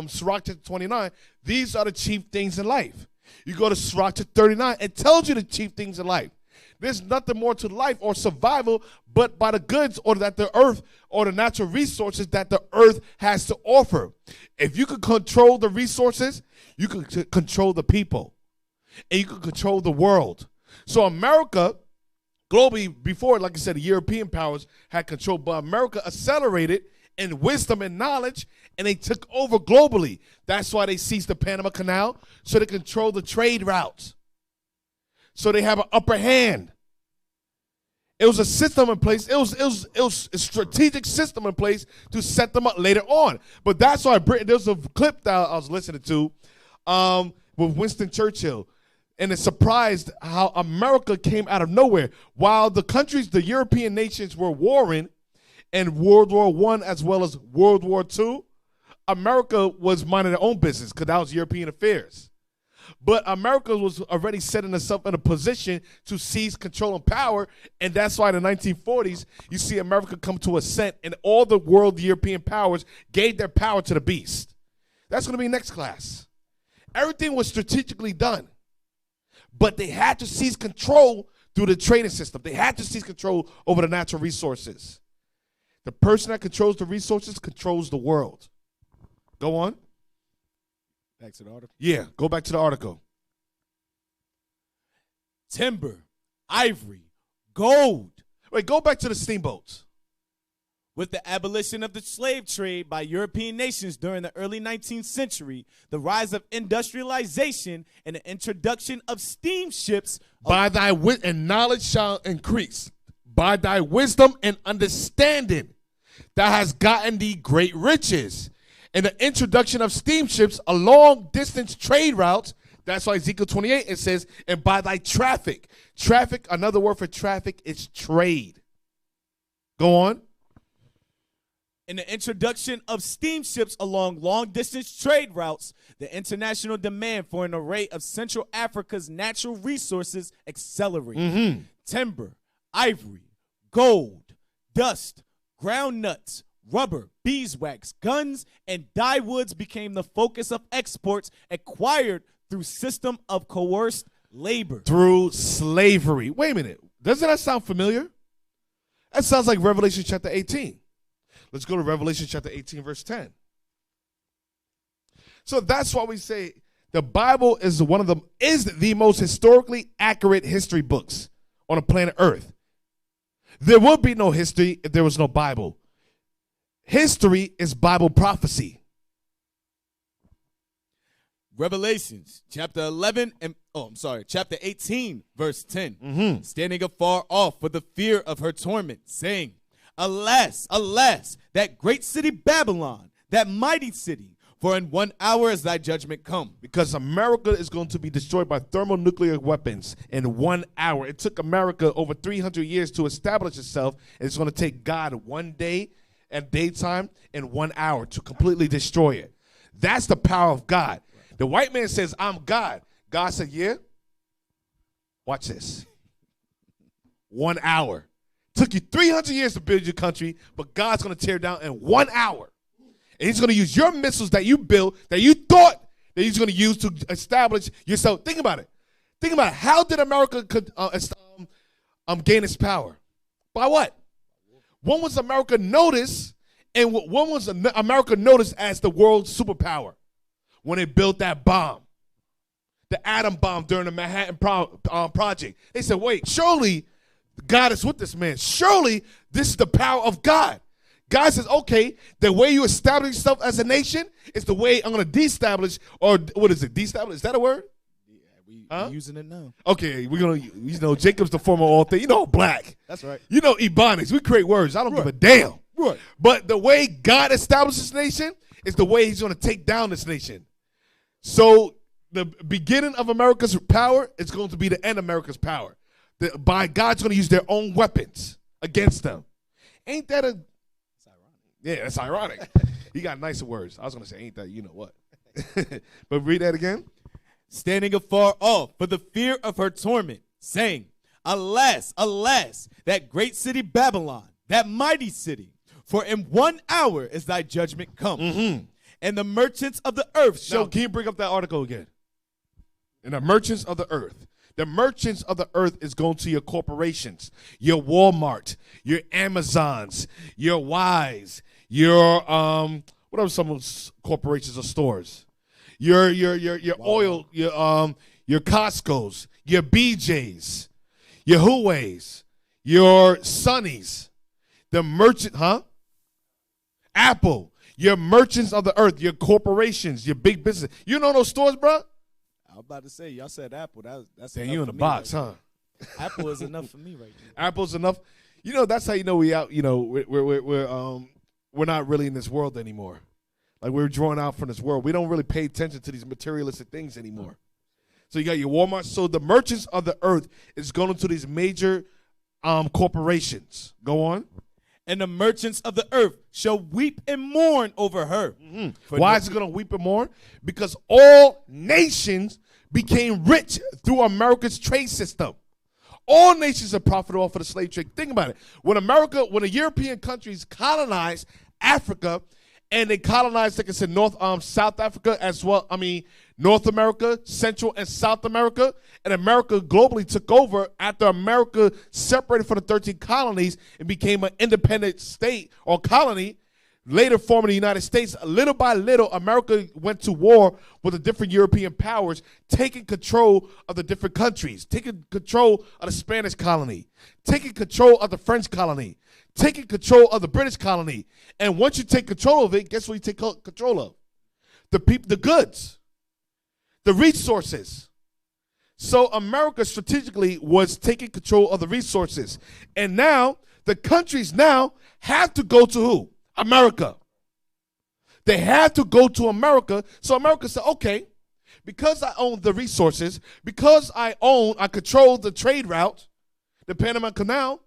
Sirach chapter 29, these are the chief things in life. You go to Sirach chapter 39, it tells you the chief things in life. There's nothing more to life or survival but by the goods or that the earth or the natural resources that the earth has to offer. If you could control the resources, you could control the people. And you could control the world. So America, globally, before, like I said, the European powers had control, but America accelerated in wisdom and knowledge, and they took over globally. That's why they seized the Panama Canal, so they control the trade routes. So they have an upper hand. It was a system in place. It was a strategic system in place to set them up later on. But that's why Britain, there was a clip that I was listening to with Winston Churchill. And it surprised how America came out of nowhere. While the countries, the European nations were warring in World War I as well as World War II, America was minding their own business because that was European affairs. But America was already setting itself in a position to seize control and power, and that's why in the 1940s, you see America come to ascent, and all the world European powers gave their power to the beast. That's going to be next class. Everything was strategically done, but they had to seize control through the trading system. They had to seize control over the natural resources. The person that controls the resources controls the world. Go on. Back to the article? Yeah, go back to the article. Timber, ivory, gold. Wait, go back to the steamboats. With the abolition of the slave trade by European nations during the early 19th century, the rise of industrialization, and the introduction of steamships. By thy wit and knowledge shall increase. By thy wisdom and understanding, thou hast gotten thee great riches. And the introduction of steamships, a long-distance trade routes, that's why Ezekiel 28, it says, and by thy traffic. Traffic, another word for traffic is trade. Go on. In the introduction of steamships along long-distance trade routes, the international demand for an array of Central Africa's natural resources accelerated. Timber, ivory, gold, dust, ground nuts, rubber, beeswax, guns, and dye woods became the focus of exports acquired through system of coerced labor. Through slavery. Wait a minute. Doesn't that sound familiar? That sounds like Revelation chapter 18. Let's go to Revelation chapter 18, verse 10. So that's why we say the Bible is the most historically accurate history books on the planet Earth. There would be no history if there was no Bible. History is Bible prophecy. Revelations chapter 18, verse 10. Standing afar off for the fear of her torment, saying, Alas, alas, that great city Babylon, that mighty city, for in 1 hour is thy judgment come. Because America is going to be destroyed by thermonuclear weapons in 1 hour. It took America over 300 years to establish itself, and it's going to take God 1 day at daytime and 1 hour to completely destroy it. That's the power of God. The white man says, I'm God. God said, yeah? Watch this. 1 hour. Took you 300 years to build your country, but God's going to tear down in 1 hour. And he's going to use your missiles that you built, that you thought that he's going to use to establish yourself. Think about it. Think about it. How did America gain its power? By what? When was America noticed, and when was America noticed as the world superpower? When they built that bomb, the atom bomb during the Manhattan Project. They said, wait, surely God is with this man. Surely this is the power of God. God says, okay, the way you establish yourself as a nation is the way I'm going to destablish, or what is it, destablish? Is that a word? Yeah, we're using it now. Okay, we're going to, Jacob's the former all thing. Black. That's right. Ebonics. We create words. I don't give a damn. Right. But the way God establishes this nation is the way he's going to take down this nation. So the beginning of America's power is going to be the end of America's power. By God's going to use their own weapons against them. Ain't that a... It's ironic. Yeah, that's ironic. He got nicer words. I was going to say, ain't that, you know what? But read that again. Standing afar off for the fear of her torment, saying, Alas, alas, that great city Babylon, that mighty city, for in 1 hour is thy judgment come. And the merchants of the earth shall... Now, can you bring up that article again? And the merchants of the earth. The merchants of the earth is going to your corporations, your Walmart, your Amazons, your Wise, your what are some corporations or stores? Your oil, your Costco's, your BJ's, your Huawei's, your Sonny's, the merchant, Apple, your merchants of the earth, your corporations, your big business. You know those stores, bro? I was about to say, y'all said Apple. That's Damn, you in the box, right, huh? Apple is enough for me right now. Apple's enough. That's how you know we out. We're not really in this world anymore. Like, we're drawn out from this world. We don't really pay attention to these materialistic things anymore. So you got your Walmart. So the merchants of the earth is going to these major corporations. Go on. And the merchants of the earth shall weep and mourn over her. Why is it going to weep and mourn? Because all nations became rich through America's trade system. All nations are profitable off of the slave trade. Think about it. When the European countries colonized Africa, and they colonized, like I said, South Africa as well. North America, Central and South America, and America globally took over after America separated from the 13 colonies and became an independent state or colony, later forming the United States. Little by little, America went to war with the different European powers, taking control of the different countries, taking control of the Spanish colony, taking control of the French colony, taking control of the British colony. And once you take control of it, guess what you take control of? The people, the goods, the resources. So America strategically was taking control of the resources. And now the countries now have to go to who? America. They have to go to America. So America said, okay, because I own the resources, because I control the trade route, the Panama Canal,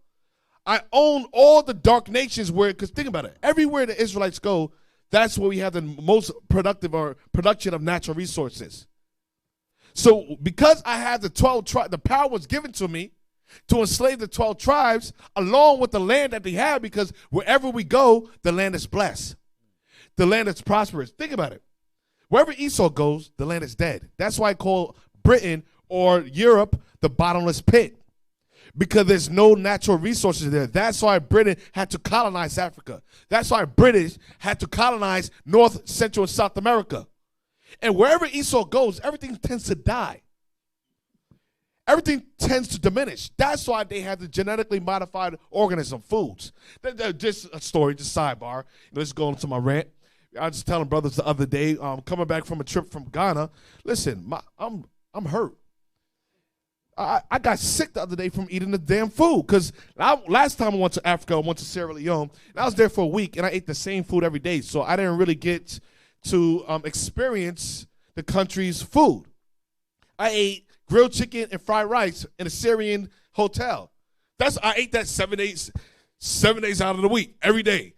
I own all the dark nations because think about it, everywhere the Israelites go, that's where we have the most productive or production of natural resources. So because I had the 12 tribes, the power was given to me to enslave the 12 tribes along with the land that they have, because wherever we go, the land is blessed. The land is prosperous. Think about it. Wherever Esau goes, the land is dead. That's why I call Britain or Europe the bottomless pit, because there's no natural resources there. That's why Britain had to colonize Africa. That's why British had to colonize North, Central, and South America. And wherever Esau goes, everything tends to die. Everything tends to diminish. That's why they have the genetically modified organism foods. Just a story, just sidebar. Let's go into my rant. I was just telling brothers the other day, coming back from a trip from Ghana. Listen, I'm hurt. I got sick the other day from eating the damn food because last time I went to Africa, I went to Sierra Leone, and I was there for a week, and I ate the same food every day, so I didn't really get to experience the country's food. I ate grilled chicken and fried rice in a Syrian hotel. I ate that 7 days out of the week, every day.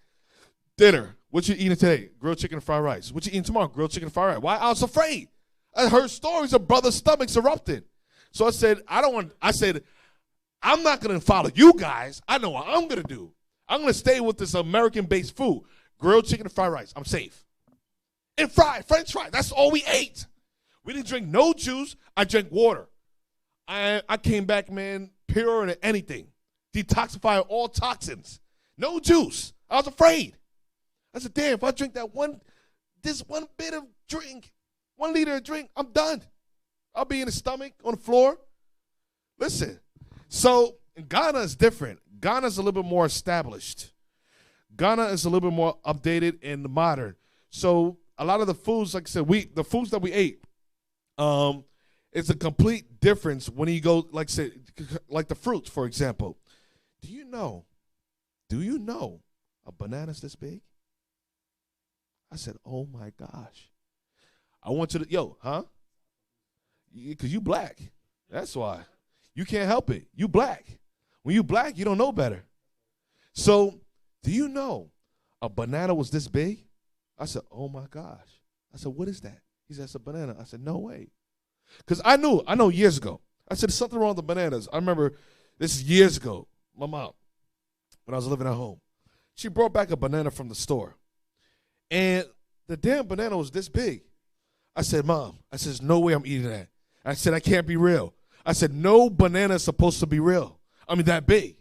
Dinner. What you eating today? Grilled chicken and fried rice. What you eating tomorrow? Grilled chicken and fried rice. Why? I was afraid. I heard stories of brothers' stomachs erupting. So I said, I'm not going to follow you guys. I know what I'm going to do. I'm going to stay with this American-based food. Grilled chicken and fried rice. I'm safe. And French fries. That's all we ate. We didn't drink no juice. I drank water. I came back, man, purer than anything. Detoxifying all toxins. No juice. I was afraid. I said, damn, if I drink this one bit of drink, 1 liter of drink, I'm done. I'll be in the stomach, on the floor. Listen, so Ghana is different. Ghana is a little bit more established. Ghana is a little bit more updated and modern. So a lot of the foods, like I said, the foods that we ate, it's a complete difference when you go, like I said, like the fruits, for example. Do you know a banana's this big? I said, oh my gosh. I went to because you black. That's why. You can't help it. You black. When you black, you don't know better. So, do you know a banana was this big? I said, oh my gosh. I said, what is that? He said, it's a banana. I said, no way. Because I know years ago. I said, there's something wrong with the bananas. I remember this is years ago. My mom, when I was living at home, she brought back a banana from the store. And the damn banana was this big. I said, Mom, there's no way I'm eating that. I said, I can't be real. I said, no banana is supposed to be real. I mean, that big.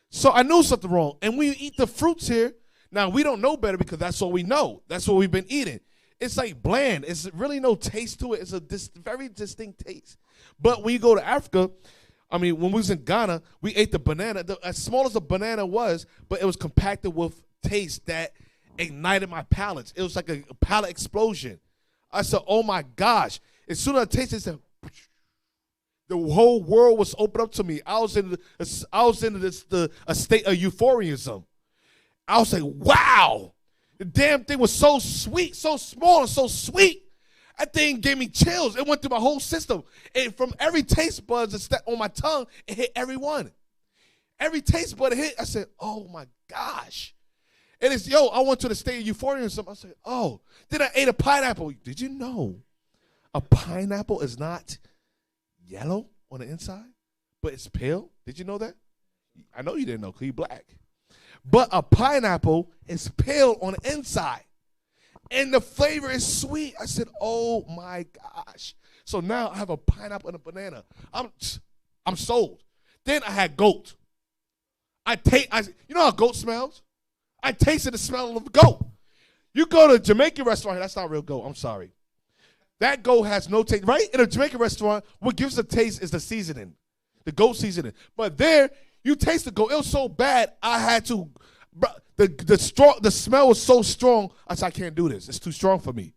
So I knew something wrong. And we eat the fruits here. Now, we don't know better because that's all we know. That's what we've been eating. It's like bland. It's really no taste to it. It's a very distinct taste. But when you go to Africa, I mean, when we was in Ghana, we ate the banana. As small as the banana was, but it was compacted with taste that ignited my palates. It was like a palate explosion. I said, oh my gosh. As soon as I tasted it, the whole world was opened up to me. I was in a state of euphorism. I was like, wow. The damn thing was so sweet, so small and so sweet. That thing gave me chills. It went through my whole system. And from every taste bud that's on my tongue, it hit every one. Every taste bud it hit, I said, oh my gosh. And it's, I went to the state of euphoria or something. I said, oh. Then I ate a pineapple. Did you know a pineapple is not yellow on the inside, but it's pale? Did you know that? I know you didn't know because you're black. But a pineapple is pale on the inside. And the flavor is sweet. I said, oh my gosh. So now I have a pineapple and a banana. I'm sold. Then I had goat. You know how goat smells? I tasted the smell of goat. You go to a Jamaican restaurant, that's not real goat, I'm sorry. That goat has no taste, right? In a Jamaican restaurant, what gives the taste is the seasoning, the goat seasoning. But there, you taste the goat. It was so bad, I had to, the smell was so strong, I said, I can't do this. It's too strong for me.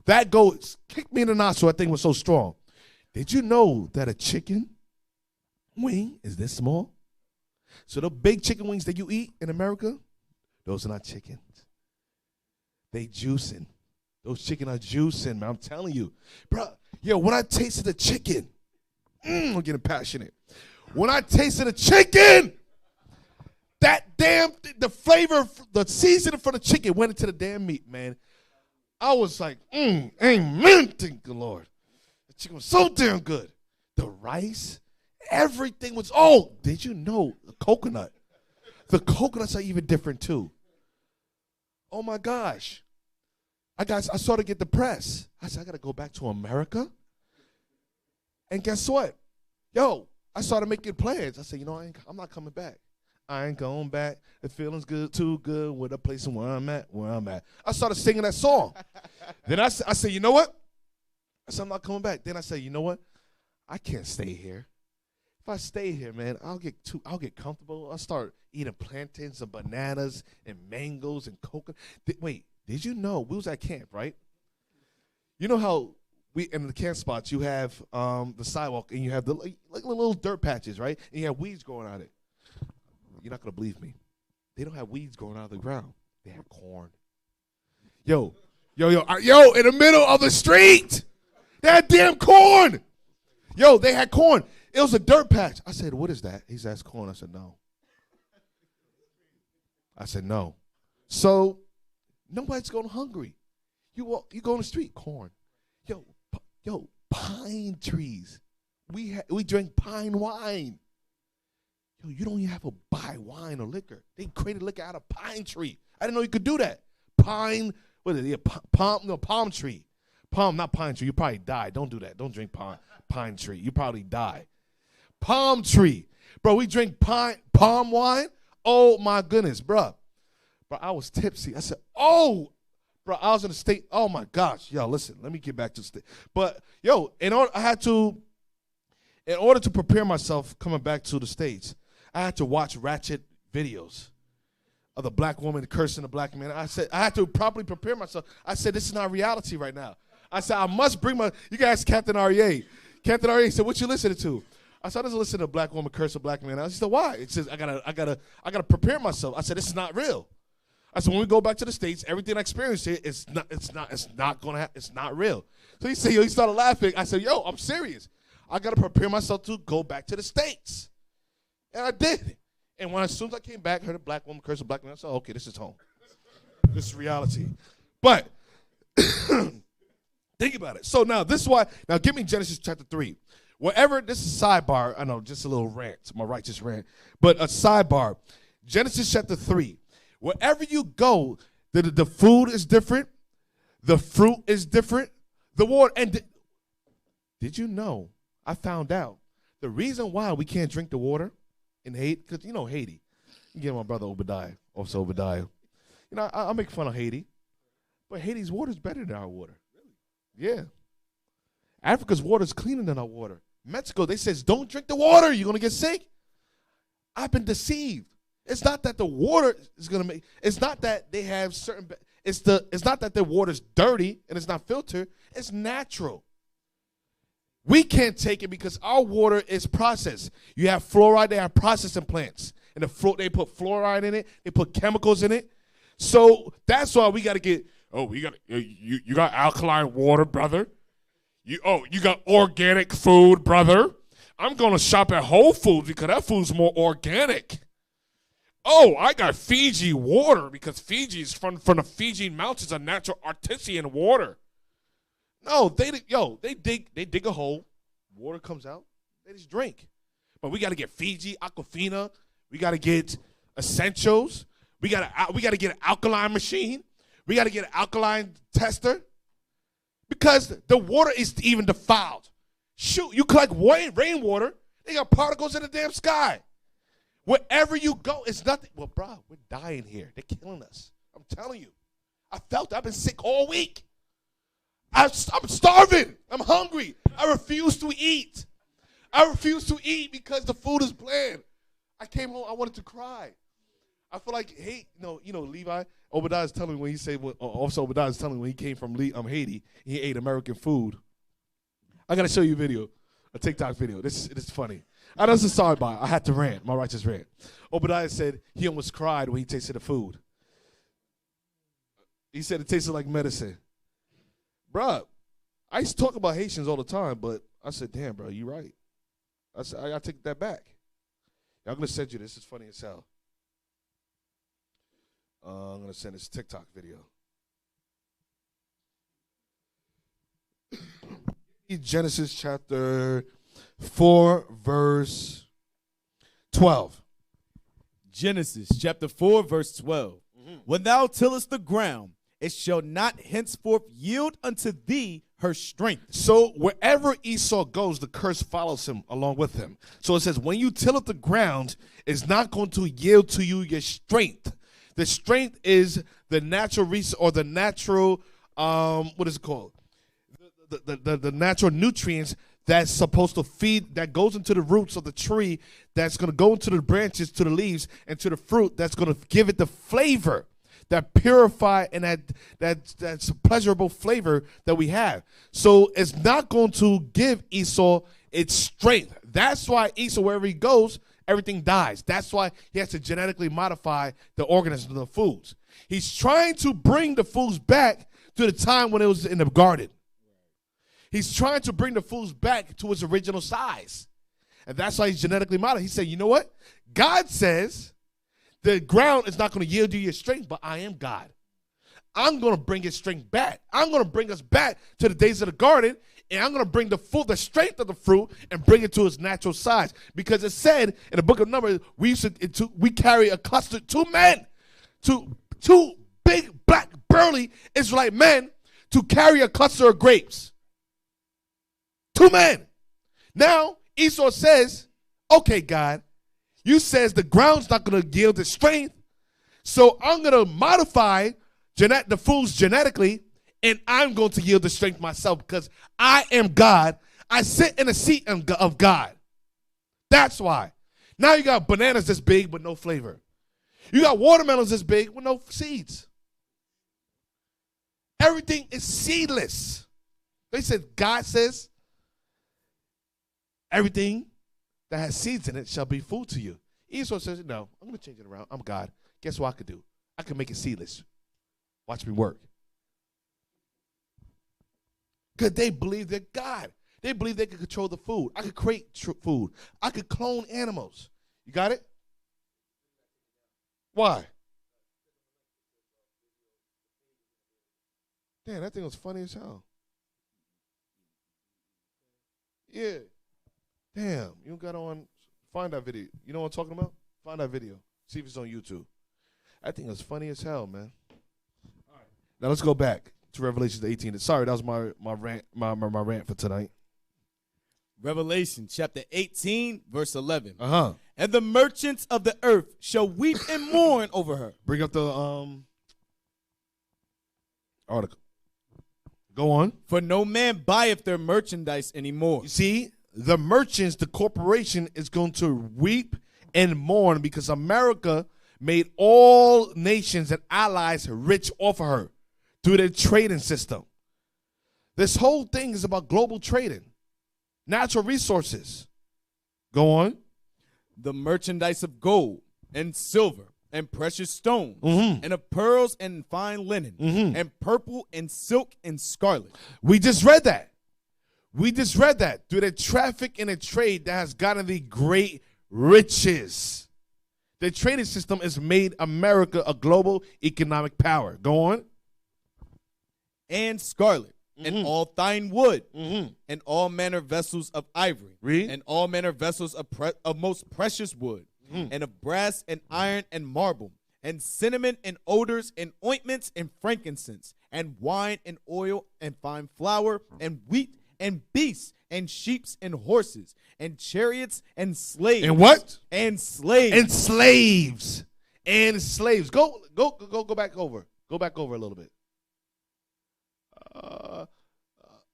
That goat kicked me in the nostril, that thing was so strong. Did you know that a chicken wing is this small? So the big chicken wings that you eat in America, those are not chickens. They juicing. Those chicken are juicing, man. I'm telling you. Bro, when I tasted the chicken, I'm getting passionate. When I tasted the chicken, the flavor, the seasoning for the chicken went into the damn meat, man. I was like, amen, thank the Lord. The chicken was so damn good. The rice, everything was, did you know the coconut? The coconuts are even different too. Oh my gosh. I started to get depressed. I said, I got to go back to America. And guess what? I started making plans. I said, I'm not coming back. I ain't going back. The feeling's good, too good with a place where I'm at. I started singing that song. Then I said, you know what? I said, I'm not coming back. Then I said, you know what? I can't stay here. If I stay here, man, I'll get comfortable. I'll start eating plantains and bananas and mangoes and coconut. Wait, Did you know we was at camp, right? You know how we in the camp spots you have the sidewalk and you have the like little dirt patches, right? And you have weeds growing out of it. You're not gonna believe me. They don't have weeds growing out of the ground. They have corn. Yo, in the middle of the street, they had damn corn. Yo, they had corn. It was a dirt patch. I said, what is that? He said, that's corn. I said, no. I said, no. So nobody's going hungry. You go on the street, corn. Yo, pine trees. We drink pine wine. Yo, you don't even have to buy wine or liquor. They created liquor out of pine tree. I didn't know you could do that. Pine, what is it? Palm tree. Palm, not pine tree. You probably die. Don't do that. Don't drink pine tree. You probably die. Palm tree. Bro, we drink palm wine. Oh, my goodness, bro. Bro, I was tipsy. I said, oh, bro, I was in the state. Oh, my gosh. Yo, listen, let me get back to the state. But, yo, in order to prepare myself coming back to the States, I had to watch ratchet videos of the black woman cursing the black man. I said, I had to properly prepare myself. I said, this is not reality right now. I said, I must bring you guys, Captain REA. Captain REA said, what you listening to? I said, I just listen to a black woman curse a black man. I said, why? It says, I gotta prepare myself. I said, this is not real. I said, when we go back to the States, everything I experienced here, it's not real. So he said, he started laughing. I said, I'm serious. I gotta prepare myself to go back to the States. And I did. And as soon as I came back, I heard a black woman curse a black man. I said, okay, this is home. This is reality. But think about it. So now this is why, now give me Genesis chapter 3. Wherever, this is a sidebar, I know, just a little rant, my righteous rant, but a sidebar. Genesis chapter 3. Wherever you go, the food is different, the fruit is different, the water, and did you know, I found out, the reason why we can't drink the water in Haiti, because you know Haiti, you get my brother Obadiah, Officer Obadiah. You know, I make fun of Haiti, but Haiti's water is better than our water. Really? Yeah. Africa's water is cleaner than our water. Mexico, they says, don't drink the water, you're going to get sick. I've been deceived. It's not that the water is going to make, it's not that they have certain, it's not that the water's dirty and it's not filtered, it's natural. We can't take it because our water is processed. You have fluoride, they have processing plants. And they put fluoride in it, they put chemicals in it. So that's why we got to get, you got alkaline water, brother. You got organic food, brother. I'm going to shop at Whole Foods because that food's more organic. Oh, I got Fiji water because Fiji's from the Fiji mountains, a natural artesian water. No, they dig a hole, water comes out, they just drink. But we got to get Fiji, Aquafina, we got to get Essentials, we got to get an alkaline machine, we got to get an alkaline tester because the water is even defiled. Shoot, you collect rainwater, they got particles in the damn sky. Wherever you go, it's nothing. Well, bro, we're dying here. They're killing us. I'm telling you. I've been sick all week. I'm starving. I'm hungry. I refuse to eat. I refuse to eat because the food is bland. I came home, I wanted to cry. I feel like, hey, Levi, Obadiah is telling me when he said, Officer Obadiah is telling me when he came from Haiti, he ate American food. I got to show you a video, a TikTok video. This is funny. I know it's a sidebar. I had to rant, my righteous rant. Obadiah said he almost cried when he tasted the food. He said it tasted like medicine. Bruh, I used to talk about Haitians all the time, but I said, damn, bro, you right. I said, I got to take that back. I'm going to send you this. It's funny as hell. I'm going to send this TikTok video. Genesis chapter 4, verse 12. Genesis chapter 4, verse 12. When thou tillest the ground, it shall not henceforth yield unto thee her strength. So wherever Esau goes, the curse follows him along with him. So it says, when you till up the ground, it's not going to yield to you your strength. The strength is the natural resource, or the natural, what is it called? The natural nutrients that's supposed to feed, that goes into the roots of the tree, that's going to go into the branches, to the leaves, and to the fruit, that's going to give it the flavor. that purify and that's a pleasurable flavor that we have. So it's not going to give Esau its strength. That's why Esau, wherever he goes, everything dies. That's why he has to genetically modify the organisms of the foods. He's trying to bring the foods back to the time when it was in the garden. He's trying to bring the foods back to its original size. And that's why he's genetically modified. He said, you know what? God says the ground is not going to yield you your strength, but I am God. I'm going to bring its strength back. I'm going to bring us back to the days of the garden, and I'm going to bring the strength of the fruit and bring it to its natural size. Because it said in the book of Numbers, we carry a cluster, two big, black, burly Israelite men to carry a cluster of grapes. 2 men. Now, Esau says, okay, God, you says the ground's not going to yield its strength, so I'm going to modify the foods genetically, and I'm going to yield the strength myself because I am God. I sit in a seat of God. That's why. Now you got bananas this big with no flavor. You got watermelons this big with no seeds. Everything is seedless. They said, God says, everything that has seeds in it shall be food to you. Esau says, no, I'm going to change it around. I'm God. Guess what I could do? I can make it seedless. Watch me work. Because they believe they're God. They believe they can control the food. I could create food. I could clone animals. You got it? Why? Damn, that thing was funny as hell. Yeah. Damn, you got on, find that video. You know what I'm talking about? Find that video. See if it's on YouTube. That thing was funny as hell, man. All right. Now let's go back to Revelation 18. Sorry, that was my rant for tonight. Revelation chapter 18, verse 11. Uh-huh. And the merchants of the earth shall weep and mourn over her. Bring up the article. Go on. For no man buyeth their merchandise anymore. You see, the merchants, the corporation is going to weep and mourn because America made all nations and allies rich off of her through their trading system. This whole thing is about global trading, natural resources. Go on. The merchandise of gold and silver and precious stones and of pearls and fine linen and purple and silk and scarlet. We just read that. Through the traffic and the trade that has gotten the great riches. The trading system has made America a global economic power. Go on. And scarlet, and all fine wood, and all manner vessels of ivory, and all manner vessels of most precious wood, and of brass and iron and marble, and cinnamon and odors and ointments and frankincense, and wine and oil and fine flour and wheat and beasts and sheep and horses and chariots and slaves. And what? And slaves. And slaves. And slaves. Go back over. Go back over a little bit.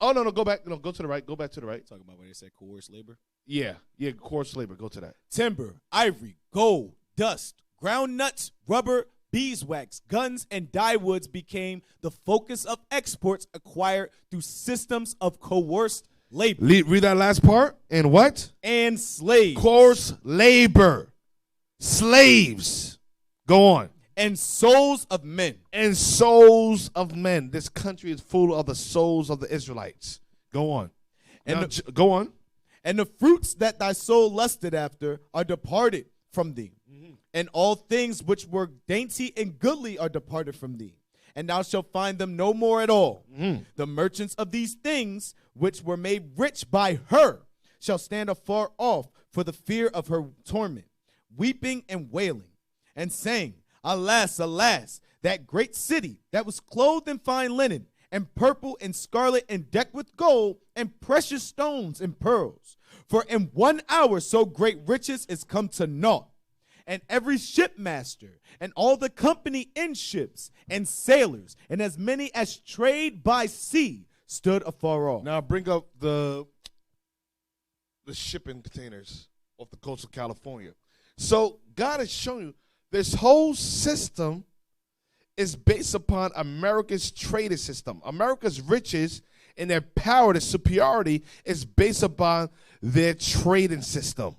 No, go back. No, go to the right. Go back to the right. Talking about where they said coerced labor. Yeah, coerced labor. Go to that. Timber, ivory, gold, dust, ground nuts, rubber, beeswax, guns, and dyewoods became the focus of exports acquired through systems of coerced labor. Read that last part. And what? And slaves. Coerced labor. Slaves. Go on. And souls of men. And souls of men. This country is full of the souls of the Israelites. Go on. And go on. And the fruits that thy soul lusted after are departed from thee. And all things which were dainty and goodly are departed from thee. And thou shalt find them no more at all. The merchants of these things, which were made rich by her, shall stand afar off for the fear of her torment, weeping and wailing, and saying, Alas, alas, that great city that was clothed in fine linen, and purple and scarlet, and decked with gold, and precious stones and pearls. For in 1 hour so great riches is come to naught. And every shipmaster, and all the company in ships, and sailors, and as many as trade by sea, stood afar off. Now bring up the shipping containers off the coast of California. So God has shown you this whole system is based upon America's trading system. America's riches and their power, their superiority, is based upon their trading system,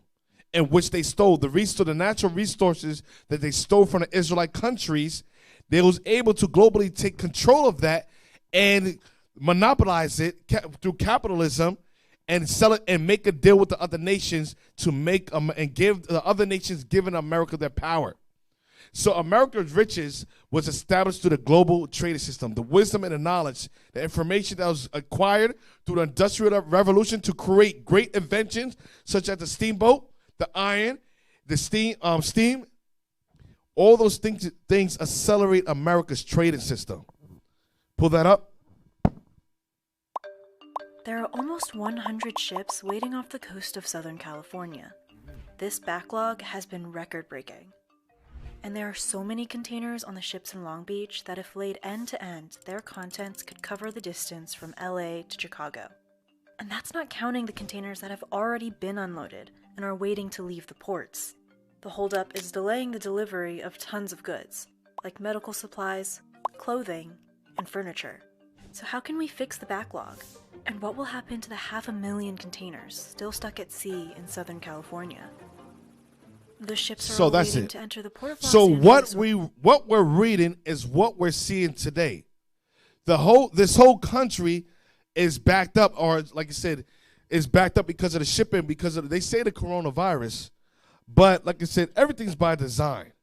in which they stole the natural resources that they stole from the Israelite countries. They was able to globally take control of that and monopolize it through capitalism, and sell it and make a deal with the other nations to make and give the other nations, giving America their power. So America's riches was established through the global trading system, the wisdom and the knowledge, the information that was acquired through the Industrial Revolution to create great inventions such as the steamboat, the iron, the steam. All those things accelerate America's trading system. Pull that up. There are almost 100 ships waiting off the coast of Southern California. This backlog has been record-breaking. And there are so many containers on the ships in Long Beach that if laid end to end, their contents could cover the distance from LA to Chicago. And that's not counting the containers that have already been unloaded and are waiting to leave the ports. The holdup is delaying the delivery of tons of goods, like medical supplies, clothing, and furniture. So how can we fix the backlog? And what will happen to the 500,000 containers still stuck at sea in Southern California? The ships are all waiting to enter the port of Los Angeles. What we're reading is what we're seeing today. This whole country is backed up, or like I said, is backed up because of the shipping, they say the coronavirus, but like I said, everything's by design.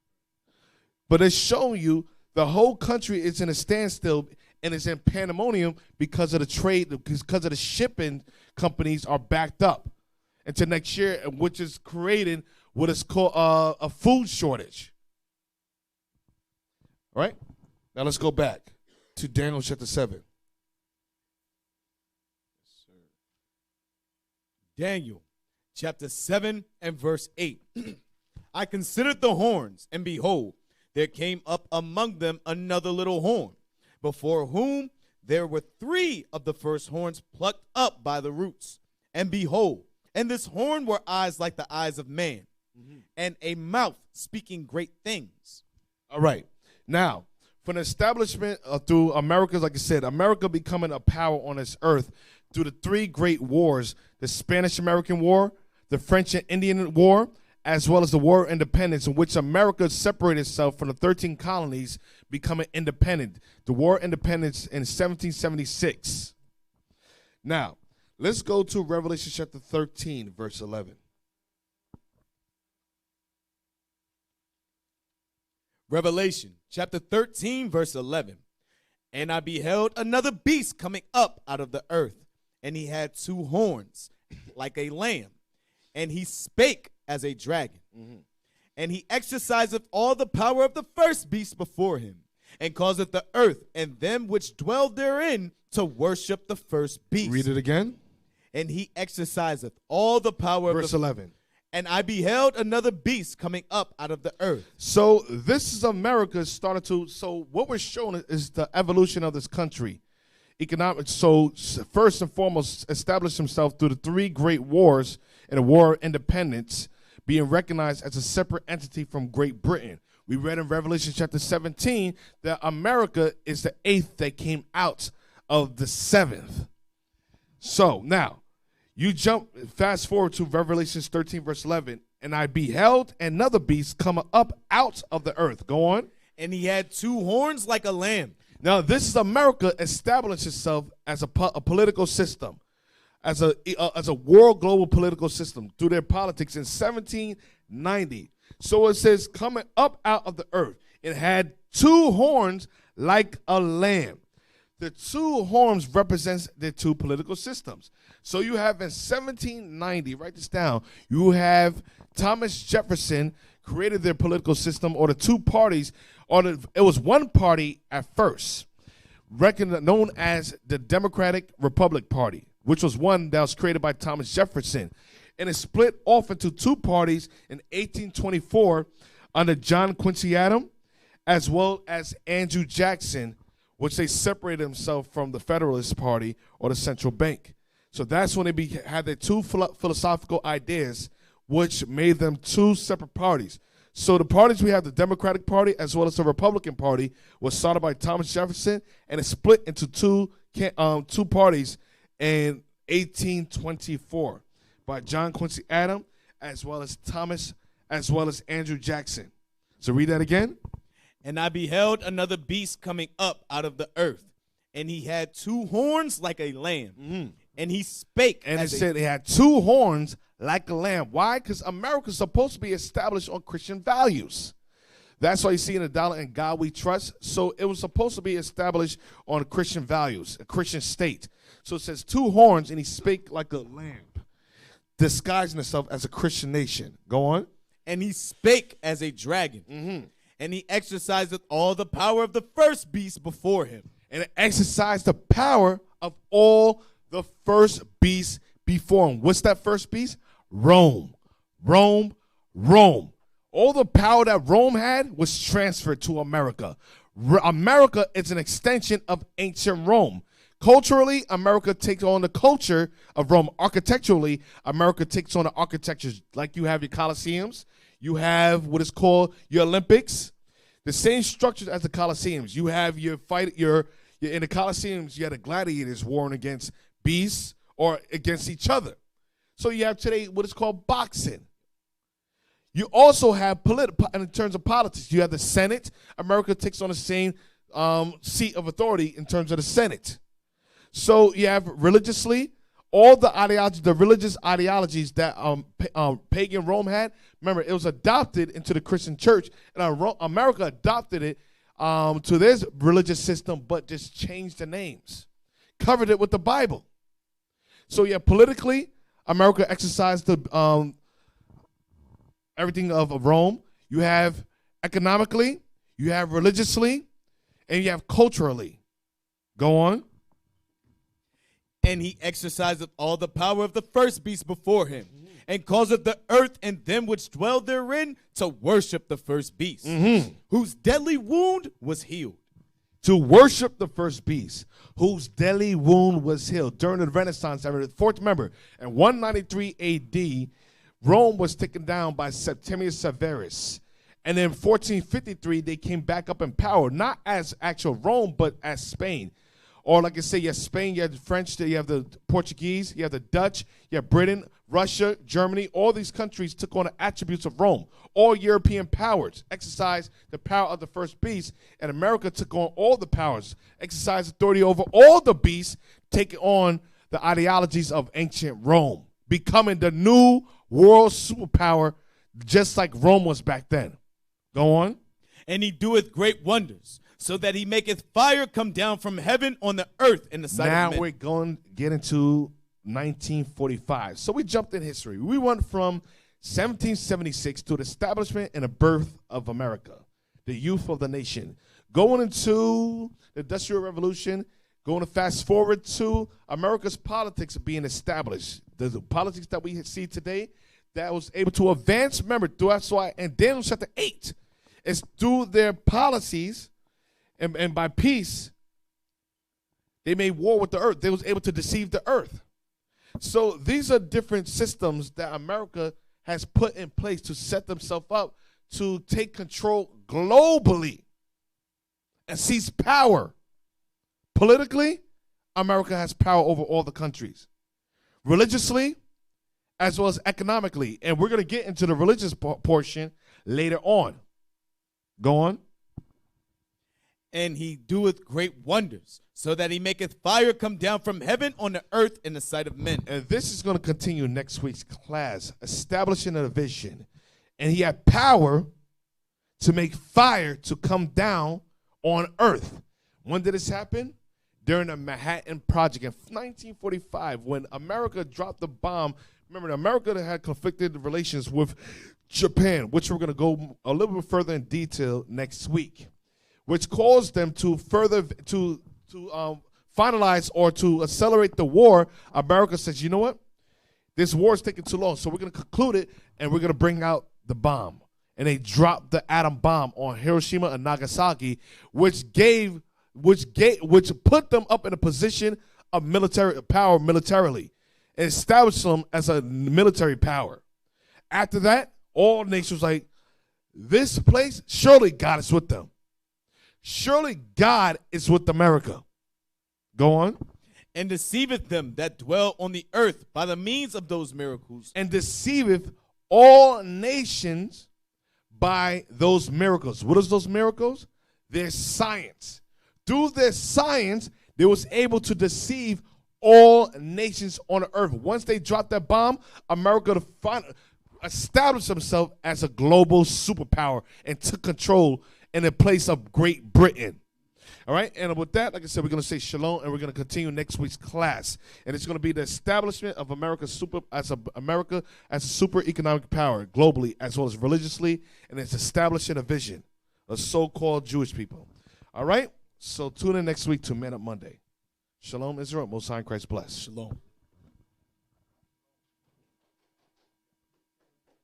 But it's showing you the whole country is in a standstill and it's in pandemonium because of the trade, because of the shipping companies are backed up into next year, which is creating what is called a food shortage. All right? Now let's go back to Daniel chapter 7. Daniel chapter 7 and verse 8. I considered the horns, and behold, there came up among them another little horn, before whom there were 3 of the first horns plucked up by the roots. And behold, and this horn were eyes like the eyes of man, and a mouth speaking great things. All right. Now, from the establishment through America, like I said, America becoming a power on this earth through the 3 great wars, the Spanish-American War, the French and Indian War, as well as the War of Independence, in which America separated itself from the 13 colonies, becoming independent. The War of Independence in 1776. Now, let's go to Revelation chapter 13, verse 11. Revelation chapter 13, verse 11. And I beheld another beast coming up out of the earth, and he had 2 horns like a lamb, and he spake as a dragon. And he exerciseth all the power of the first beast before him, and causeth the earth and them which dwell therein to worship the first beast. Read it again. And he exerciseth all the power Verse 11. And I beheld another beast coming up out of the earth. So this is America starting to, so what we're showing is the evolution of this country. Economic, so first and foremost, established himself through the 3 great wars and the War of Independence, being recognized as a separate entity from Great Britain. We read in Revelation chapter 17 that America is the 8th that came out of the 7th. So now, you fast forward to Revelation 13, verse 11, and I beheld another beast come up out of the earth. Go on. And he had 2 horns like a lamb. Now, this is America establishing itself as a political system, as a world global political system through their politics in 1790. So it says, coming up out of the earth, it had 2 horns like a lamb. The 2 horns represents the 2 political systems. So you have in 1790, write this down, you have Thomas Jefferson created their political system, or the 2 parties, it was one party at first, known as the Democratic Republic Party, which was one that was created by Thomas Jefferson. And it split off into 2 parties in 1824 under John Quincy Adams, as well as Andrew Jackson, which they separated themselves from the Federalist Party or the Central Bank. So that's when they had their 2 philosophical ideas, which made them 2 separate parties. So the parties, we have the Democratic Party as well as the Republican Party, was started by Thomas Jefferson, and it split into two parties in 1824 by John Quincy Adams as well as Andrew Jackson. So read that again. And I beheld another beast coming up out of the earth, and he had two horns like a lamb, and he spake. And it said he had two horns like a lamb. Why? Because America's supposed to be established on Christian values. That's why you see in the dollar, "In God we trust." So it was supposed to be established on Christian values, a Christian state. So it says two horns, and he spake like a lamb, disguising himself as a Christian nation. Go on. And he spake as a dragon, and he exercised all the power of the first beast before him. And it exercised the power of all the first beasts before him. What's that first beast? Rome. Rome. Rome. All the power that Rome had was transferred to America. America is an extension of ancient Rome. Culturally, America takes on the culture of Rome. Architecturally, America takes on the architectures. Like you have your Colosseums. You have what is called your Olympics. The same structures as the Colosseums. You have your fight, your in the Colosseums, you had the gladiators warring against beasts or against each other. So you have today what is called boxing. You also have in terms of politics, you have the Senate. America takes on the same seat of authority in terms of the Senate. So you have religiously, all the ideologies, the religious ideologies that pagan Rome had. Remember, it was adopted into the Christian church, and America adopted it to their religious system, but just changed the names, covered it with the Bible. So yeah, politically, America exercised the everything of Rome. You have economically, you have religiously, and you have culturally. Go on. And he exerciseth all the power of the first beast before him, and causeth the earth and them which dwell therein to worship the first beast, whose deadly wound was healed. To worship the first beast, whose deadly wound was healed. During the Renaissance, remember, in 193 A.D., Rome was taken down by Septimius Severus. And in 1453, they came back up in power, not as actual Rome, but as Spain. Or like I say, you have Spain, you have the French, you have the Portuguese, you have the Dutch, you have Britain, Russia, Germany. All these countries took on the attributes of Rome. All European powers exercised the power of the first beast, and America took on all the powers, exercised authority over all the beasts, taking on the ideologies of ancient Rome, becoming the new world superpower, just like Rome was back then. Go on. And he doeth great wonders, so that he maketh fire come down from heaven on the earth in the sight of men. Now we're going to get into 1945. So we jumped in history. We went from 1776 to the establishment and the birth of America, the youth of the nation. Going into the Industrial Revolution, going to fast forward to America's politics being established. The politics that we see today that was able to advance, remember, that's why in Daniel chapter 8, it's through their policies and by peace, they made war with the earth. They was able to deceive the earth. So these are different systems that America has put in place to set themselves up to take control globally and seize power. Politically, America has power over all the countries. Religiously, as well as economically. And we're going to get into the religious portion later on. Go on. And he doeth great wonders, so that he maketh fire come down from heaven on the earth in the sight of men. And this is going to continue next week's class, establishing a vision. And he had power to make fire to come down on earth. When did this happen? During the Manhattan Project in 1945, when America dropped the bomb. Remember, America had conflicted relations with Japan, which we're going to go a little bit further in detail next week, which caused them to further to finalize or to accelerate the war. America says, you know what? This war is taking too long, so we're going to conclude it, and we're going to bring out the bomb. And they dropped the atom bomb on Hiroshima and Nagasaki, which put them up in a position of military power militarily, and established them as a military power. After that, all nations like, this place, surely God is with them. Surely God is with America. Go on. And deceiveth them that dwell on the earth by the means of those miracles. And deceiveth all nations by those miracles. What is those miracles? Their science. Through their science, they was able to deceive all nations on the earth. Once they dropped that bomb, America established themselves as a global superpower and took control in the place of Great Britain. All right, and with that, like I said, we're going to say shalom, and we're going to continue next week's class. And it's going to be the establishment of America as a super economic power globally, as well as religiously, and it's establishing a vision of so-called Jewish people. All right, so tune in next week to Man Up Monday. Shalom, Israel. Most High in Christ bless. Shalom.